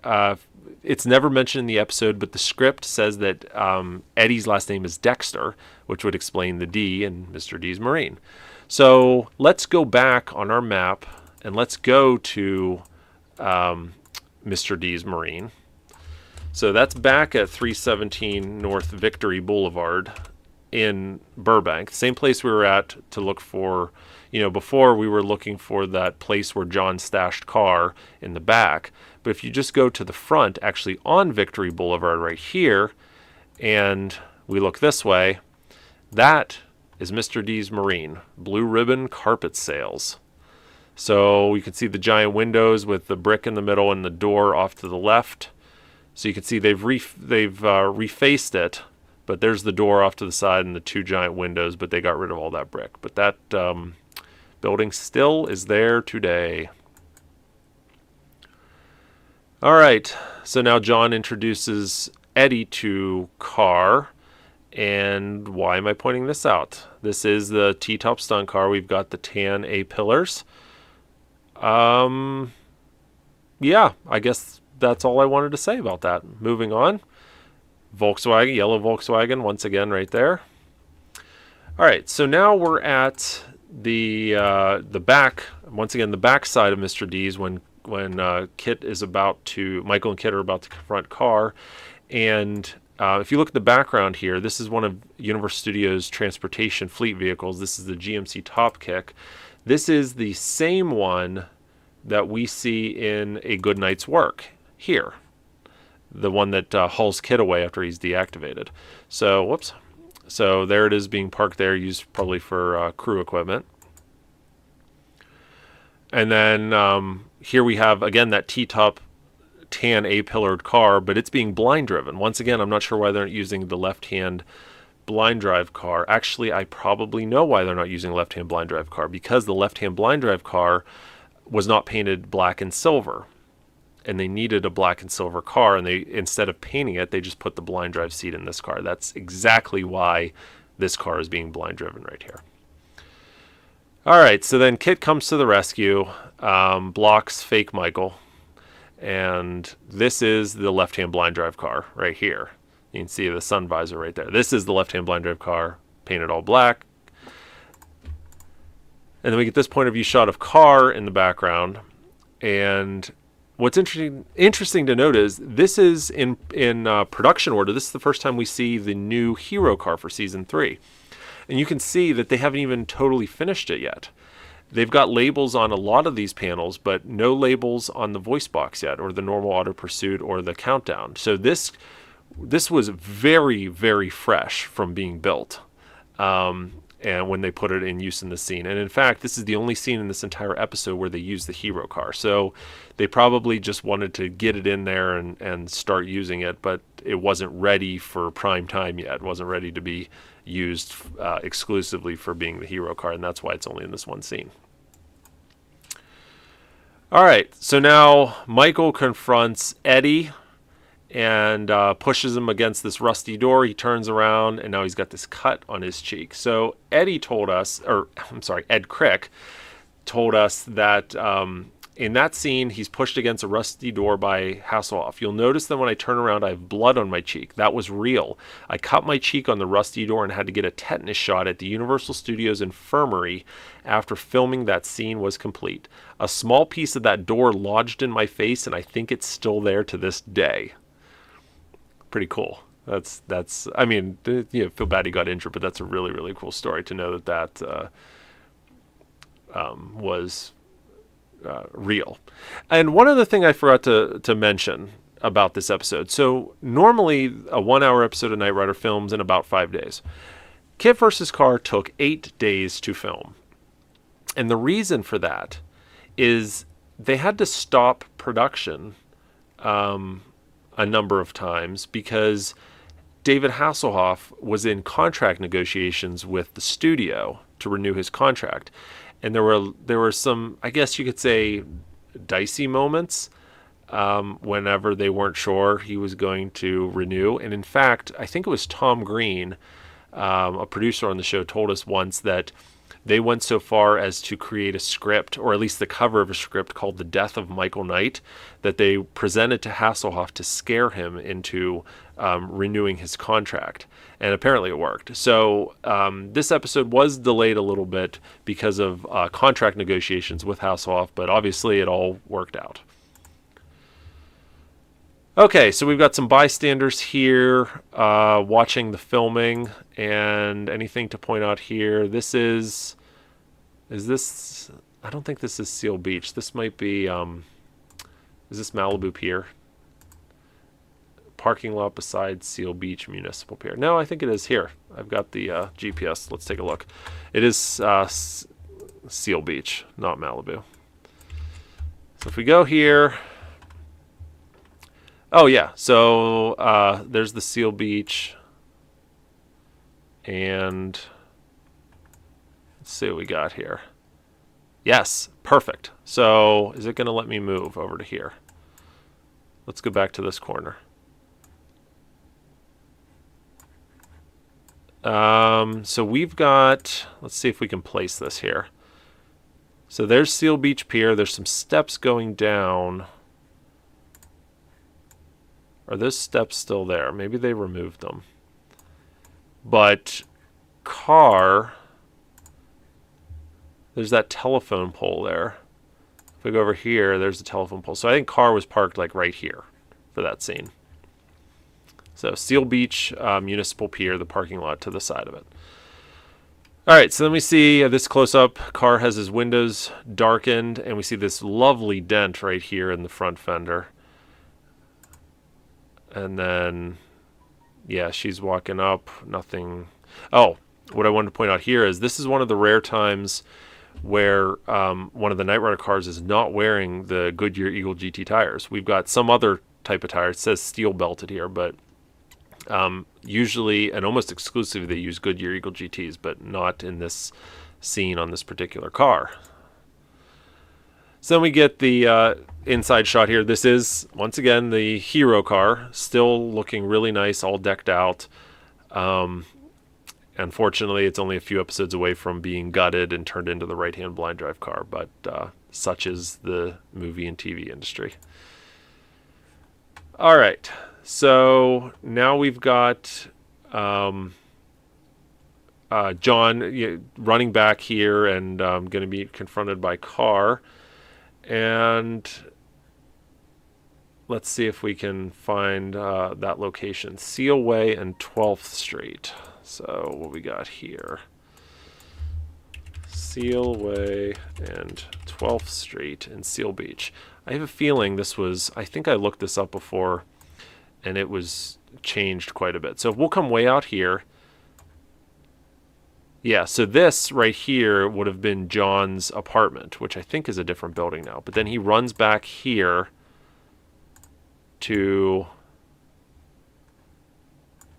it's never mentioned in the episode, but the script says that Eddie's last name is Dexter, which would explain the D in Mr. D's Marine. So let's go back on our map and let's go to Mr. D's Marine. So that's back at 317 North Victory Boulevard in Burbank, same place we were at to look for, before we were looking for that place where John stashed KARR in the back. But if you just go to the front, actually on Victory Boulevard right here, and we look this way, that is Mr. D's Marine, Blue Ribbon Carpet Sales. So you can see the giant windows with the brick in the middle and the door off to the left. So you can see they've refaced it, but there's the door off to the side and the 2 giant windows, but they got rid of all that brick. But that building still is there today. All right, so now John introduces Eddie to KARR. And why am I pointing this out? This is the T-top stunt car. We've got the tan A-pillars. Yeah, I guess that's all I wanted to say about that. Moving on. Volkswagen, yellow Volkswagen, once again right there. All right, so now we're at the back, once again, the back side of Mr. D's when Kit is about to, Michael and Kit are about to confront KARR. And if you look at the background here, this is one of Universal Studios' transportation fleet vehicles. This is the GMC Top Kick. This is the same one that we see in A Good Night's Work here. The one that hauls Kit away after he's deactivated. So, whoops. So there it is being parked there, used probably for crew equipment. And then here we have, again, that T-top tan A-pillared car, but it's being blind driven. Once again, I'm not sure why they're not using the left-hand blind drive car. Actually, I probably know why they're not using left-hand blind drive car, because the left-hand blind drive car was not painted black and silver, and they needed a black and silver car, and they, instead of painting it, they just put the blind drive seat in this car. That's exactly why this car is being blind driven right here. All right, so then KITT comes to the rescue, blocks fake Michael, and this is the left-hand blind drive car right here. You can see the sun visor right there. This is the left-hand blind drive car, painted all black. And then we get this point of view shot of KARR in the background. And what's interesting to note is this is in production order. This is the first time we see the new hero car for season 3. And you can see that they haven't even totally finished it yet. They've got labels on a lot of these panels, but no labels on the voice box yet, or the normal auto pursuit, or the countdown. So this was very, very fresh from being built, and when they put it in use in the scene. And in fact, this is the only scene in this entire episode where they use the hero car. So they probably just wanted to get it in there and start using it, but it wasn't ready for prime time yet. It wasn't ready to be used exclusively for being the hero car, and that's why it's only in this one scene. All right, so now Michael confronts Eddie and pushes him against this rusty door. He turns around, and now he's got this cut on his cheek. So Ed Crick told us that in that scene, he's pushed against a rusty door by Hasselhoff. You'll notice that when I turn around, I have blood on my cheek. That was real. I cut my cheek on the rusty door and had to get a tetanus shot at the Universal Studios infirmary after filming that scene was complete. A small piece of that door lodged in my face, and I think it's still there to this day. Pretty cool. That's. I mean, feel bad he got injured, but that's a really, really cool story to know that was real. And one other thing I forgot to mention about this episode. So normally a 1-hour episode of Knight Rider films in about 5 days. KITT vs. KARR took 8 days to film. And the reason for that is they had to stop production a number of times because David Hasselhoff was in contract negotiations with the studio to renew his contract. And there were some, I guess you could say, dicey moments whenever they weren't sure he was going to renew. And in fact, I think it was Tom Green, a producer on the show, told us once that they went so far as to create a script, or at least the cover of a script called The Death of Michael Knight, that they presented to Hasselhoff to scare him into renewing his contract. And apparently it worked. So this episode was delayed a little bit because of contract negotiations with Hasselhoff, but obviously it all worked out. Okay, so we've got some bystanders here watching the filming, and anything to point out here. This is this, I don't think this is Seal Beach. This might be, is this Malibu Pier? Parking lot beside Seal Beach Municipal Pier. No, I think it is here. I've got the GPS. Let's take a look. It is Seal Beach, not Malibu. So if we go here, oh yeah, so there's the Seal Beach, and let's see what we got here. Yes, perfect. So is it going to let me move over to here? Let's go back to this corner. So we've got, let's see if we can place this here. So there's Seal Beach Pier. There's some steps going down. Are those steps still there? Maybe they removed them. But KARR, there's that telephone pole there. If we go over here, there's the telephone pole. So I think KARR was parked like right here for that scene. So Seal Beach Municipal Pier, the parking lot to the side of it. All right, so then we see this close-up. KARR has his windows darkened, and we see this lovely dent right here in the front fender. And then, yeah, she's walking up. Nothing. Oh, what I wanted to point out here is this is one of the rare times where one of the Knight Rider cars is not wearing the Goodyear Eagle GT tires. We've got some other type of tire. It says steel belted here, but usually and almost exclusively they use Goodyear Eagle GTs, but not in this scene on this particular car. So then we get the inside shot here. This is, once again, the hero car, still looking really nice, all decked out. Unfortunately, it's only a few episodes away from being gutted and turned into the right-hand blind drive car, but such is the movie and TV industry. All right, so now we've got John running back here and going to be confronted by KARR. And let's see if we can find that location. Seal Way and 12th Street. So what we got here. Seal Way and 12th Street in Seal Beach. I have a feeling this was, I think I looked this up before, and it was changed quite a bit. So we'll come way out here. Yeah, so this right here would have been John's apartment, which I think is a different building now. But then he runs back here to,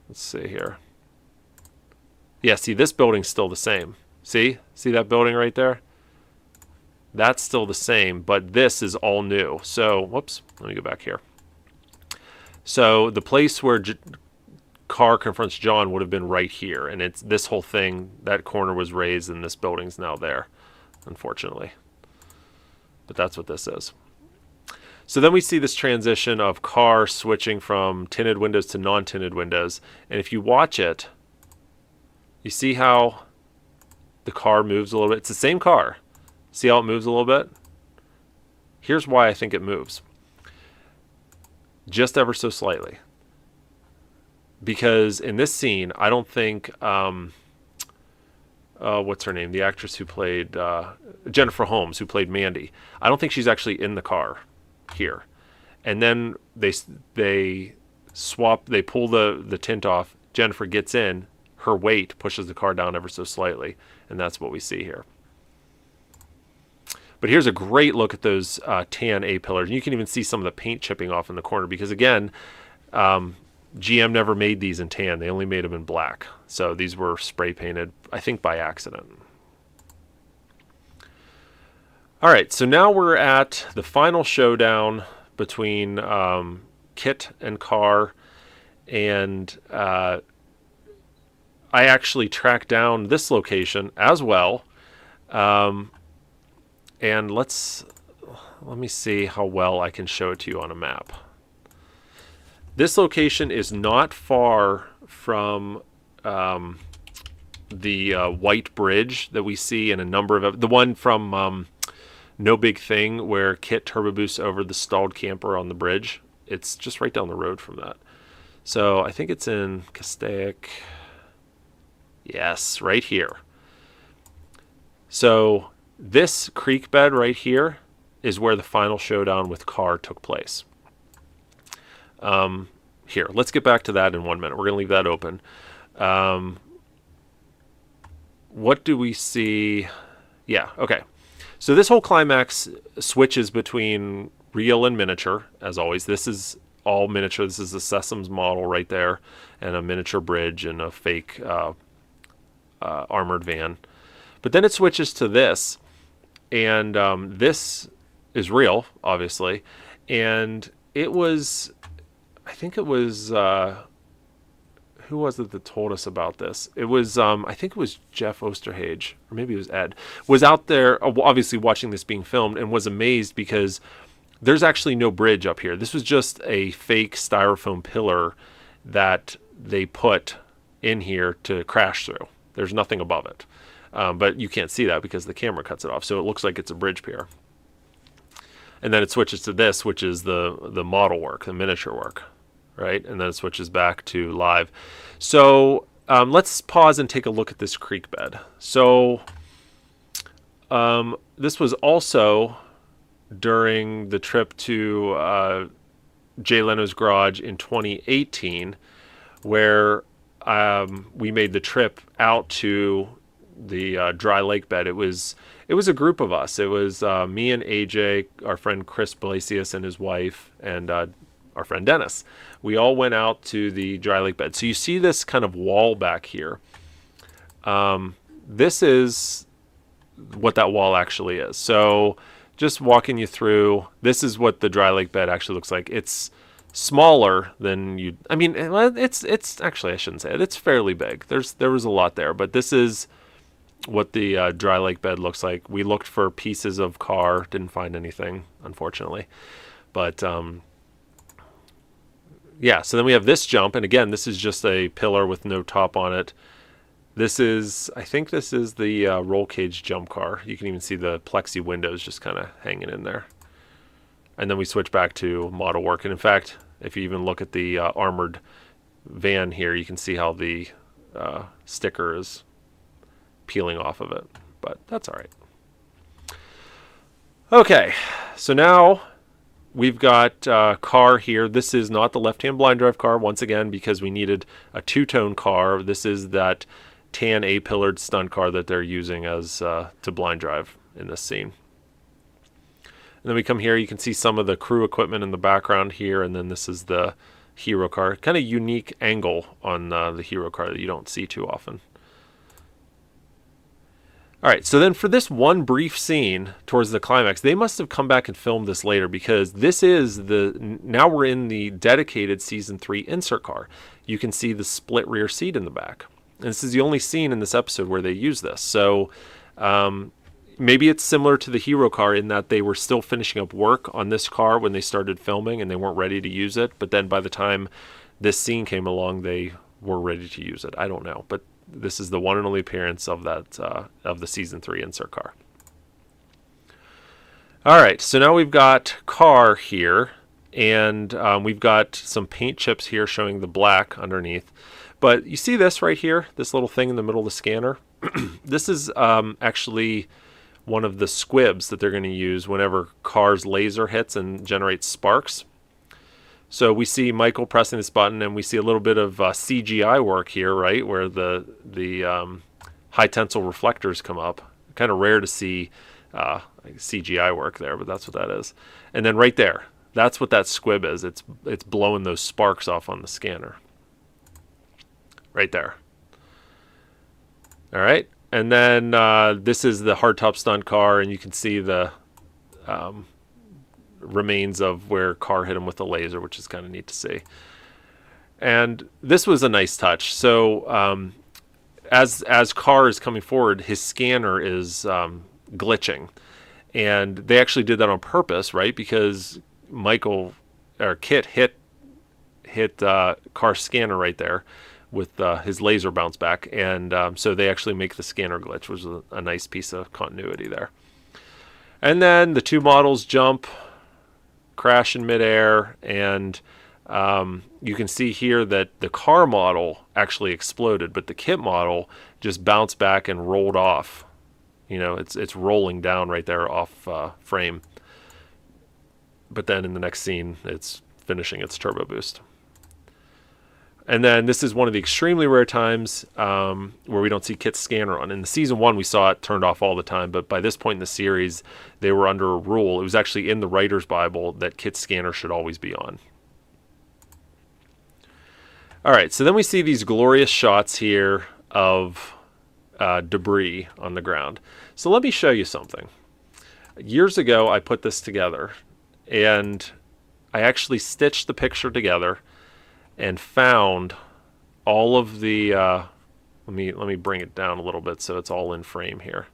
let's see here. Yeah, see, this building's still the same. See that building right there? That's still the same, but this is all new. So, whoops, let me go back here. So the place where KARR confronts John would have been right here, and it's this whole thing, that corner was raised and this building's now there, unfortunately. But that's what this is. So then we see this transition of KARR switching from tinted windows to non-tinted windows, and if you watch it, you see how the car moves a little bit. It's the same car. See how it moves a little bit? Here's why I think it moves. Just ever so slightly. Because in this scene, I don't think, what's her name? The actress who played, Jennifer Holmes, who played Mandy. I don't think she's actually in the car here. And then they swap, they pull the tint off. Jennifer gets in. Her weight pushes the car down ever so slightly. And that's what we see here. But here's a great look at those tan A-pillars. You can even see some of the paint chipping off in the corner. Because again, GM never made these in tan. They only made them in black. So these were spray painted, I think, by accident. All right, so now we're at the final showdown between KITT and KARR. And I actually tracked down this location as well. And let me see how well I can show it to you on a map. This location is not far from the white bridge that we see in a number of... The one from No Big Thing where KITT turbo boosts over the stalled camper on the bridge. It's just right down the road from that. So I think it's in Castaic. Yes, right here. So this creek bed right here is where the final showdown with KARR took place. Here, let's get back to that in 1 minute. We're going to leave that open. What do we see? Yeah, okay. So this whole climax switches between real and miniature, as always. This is all miniature. This is the Sessoms model right there, and a miniature bridge and a fake armored van. But then it switches to this, and this is real, obviously. And it was, I think it was, who was it that told us about this? It was, I think it was Jeff Osterhage, or maybe it was Ed, was out there, obviously watching this being filmed, and was amazed because there's actually no bridge up here. This was just a fake styrofoam pillar that they put in here to crash through. There's nothing above it. But you can't see that because the camera cuts it off. So it looks like it's a bridge pier. And then it switches to this, which is the model work, the miniature work, right? And then it switches back to live. So let's pause and take a look at this creek bed. So this was also during the trip to Jay Leno's garage in 2018, where we made the trip out to the dry lake bed. It was a group of us. It was me and AJ, our friend Chris Blasius and his wife, and our friend Dennis. We all went out to the dry lake bed. So you see this kind of wall back here. This is what that wall actually is. So just walking you through, this is what the dry lake bed actually looks like. It's smaller than you. I mean, it's actually, I shouldn't say it. It's fairly big. There was a lot there, but this is what the dry lake bed looks like. We looked for pieces of KARR, didn't find anything, unfortunately. But yeah, so then we have this jump, and again, this is just a pillar with no top on it. I think this is the roll cage jump car. You can even see the plexi windows just kind of hanging in there. And then we switch back to model work. And in fact, if you even look at the armored van here, you can see how the sticker is peeling off of it. But that's all right. Okay, so now we've got KARR here. This is not the left-hand blind drive car, once again, because we needed a two-tone car. This is that tan A-pillared stunt car that they're using as to blind drive in this scene. And then we come here, you can see some of the crew equipment in the background here, and then this is the hero car. Kind of unique angle on the hero car that you don't see too often. All right, so then for this one brief scene towards the climax, they must have come back and filmed this later, because this is now we're in the dedicated season 3 insert car. You can see the split rear seat in the back. And this is the only scene in this episode where they use this. So maybe it's similar to the hero car in that they were still finishing up work on this car when they started filming and they weren't ready to use it. But then by the time this scene came along, they were ready to use it. I don't know. But this is the one and only appearance of that of the season 3 insert car. All right, so now we've got KARR here, and we've got some paint chips here showing the black underneath. But you see this right here, this little thing in the middle of the scanner? This is actually one of the squibs that they're going to use whenever KARR's laser hits and generates sparks. So we see Michael pressing this button, and we see a little bit of CGI work here, right, where the high tensile reflectors come up. Kind of rare to see CGI work there, but that's what that is. And then right there, that's what that squib is. It's blowing those sparks off on the scanner. Right there. All right. And then this is the Hardtop Stunt Car, and you can see the remains of where KARR hit him with the laser, which is kind of neat to see. And this was a nice touch. So as KARR is coming forward, his scanner is glitching. And they actually did that on purpose, right? Because KITT hit KARR's scanner right there with his laser bounce back, and so they actually make the scanner glitch, which was a nice piece of continuity there. And then the two models jump, crash in midair, and you can see here that the KARR model actually exploded, but the KITT model just bounced back and rolled off. You know, it's rolling down right there off frame. But then in the next scene, it's finishing its turbo boost. And then this is one of the extremely rare times where we don't see KITT's scanner on. In the season 1, we saw it turned off all the time, but by this point in the series, they were under a rule. It was actually in the writer's Bible that KITT's scanner should always be on. All right, so then we see these glorious shots here of debris on the ground. So let me show you something. Years ago, I put this together, and I actually stitched the picture together and found all of the let me bring it down a little bit so it's all in frame here.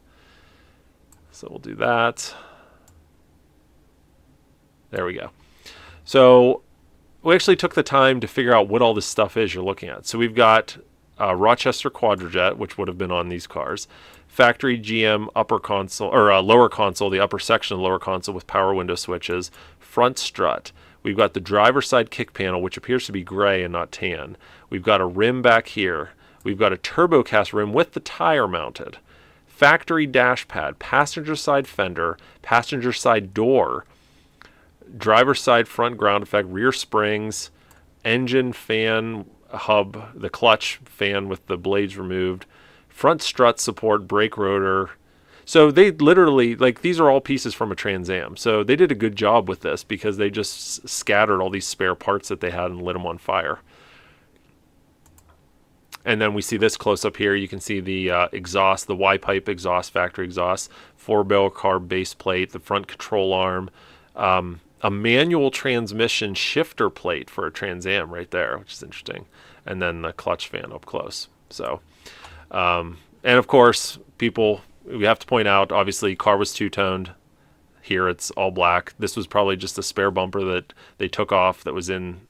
So we'll do that. There we go. So we actually took the time to figure out what all this stuff is you're looking at. So we've got Rochester Quadrajet, which would have been on these cars. Factory GM upper console, or lower console, the upper section of the lower console with power window switches. Front strut. We've got the driver's side kick panel, which appears to be gray and not tan. We've got a rim back here. We've got a turbo cast rim with the tire mounted. Factory dash pad, passenger side fender, passenger side door, driver's side front ground effect, rear springs, engine fan hub, the clutch fan with the blades removed, front strut support, brake rotor. So they literally, like, these are all pieces from a Trans Am. So they did a good job with this because they just scattered all these spare parts that they had and lit them on fire. And then we see this close up here. You can see the exhaust, the Y-pipe exhaust, factory exhaust, 4-barrel carb base plate, the front control arm. a manual transmission shifter plate for a Trans Am right there, which is interesting. And then the clutch fan up close. So, and of course, we have to point out, obviously, car was two-toned. Here it's all black. This was probably just a spare bumper that they took off that was in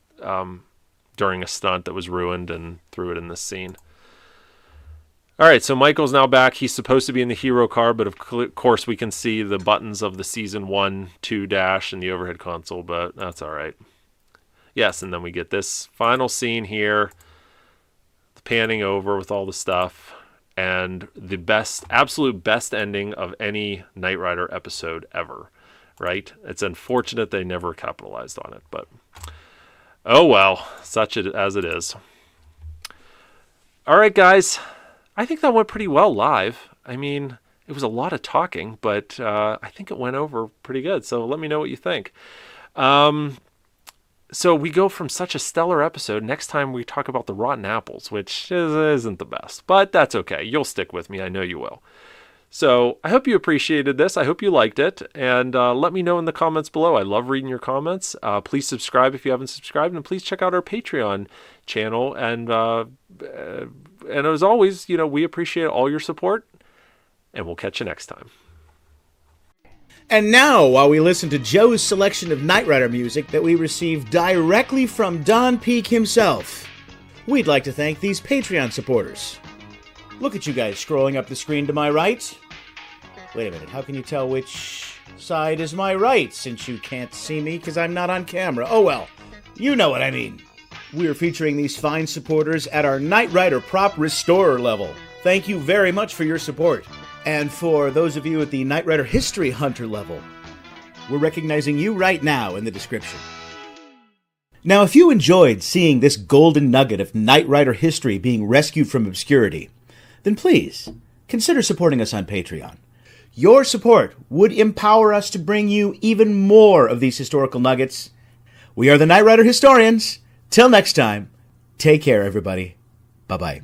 during a stunt that was ruined and threw it in this scene. All right, so Michael's now back. He's supposed to be in the hero car, but of course we can see the buttons of the Season 1-2 dash in the overhead console, but that's all right. Yes, and then we get this final scene here, the panning over with all the stuff, and the absolute best ending of any Knight Rider episode ever, right? It's unfortunate they never capitalized on it, but oh well, such as it is. All right, guys, I think that went pretty well live. I mean, it was a lot of talking, but I think it went over pretty good, so let me know what you think. So we go from such a stellar episode. Next time we talk about the rotten apples, which isn't the best, but that's okay. You'll stick with me. I know you will. So I hope you appreciated this. I hope you liked it. And let me know in the comments below. I love reading your comments. Please subscribe if you haven't subscribed. And please check out our Patreon channel. And as always, we appreciate all your support. And we'll catch you next time. And now, while we listen to Joe's selection of Knight Rider music that we received directly from Don Peak himself, we'd like to thank these Patreon supporters. Look at you guys scrolling up the screen to my right. Wait a minute, how can you tell which side is my right since you can't see me because I'm not on camera? Oh well, you know what I mean. We're featuring these fine supporters at our Knight Rider Prop Restorer level. Thank you very much for your support. And for those of you at the Knight Rider History Hunter level, we're recognizing you right now in the description. Now, if you enjoyed seeing this golden nugget of Knight Rider history being rescued from obscurity, then please consider supporting us on Patreon. Your support would empower us to bring you even more of these historical nuggets. We are the Knight Rider Historians. Till next time, take care, everybody. Bye-bye.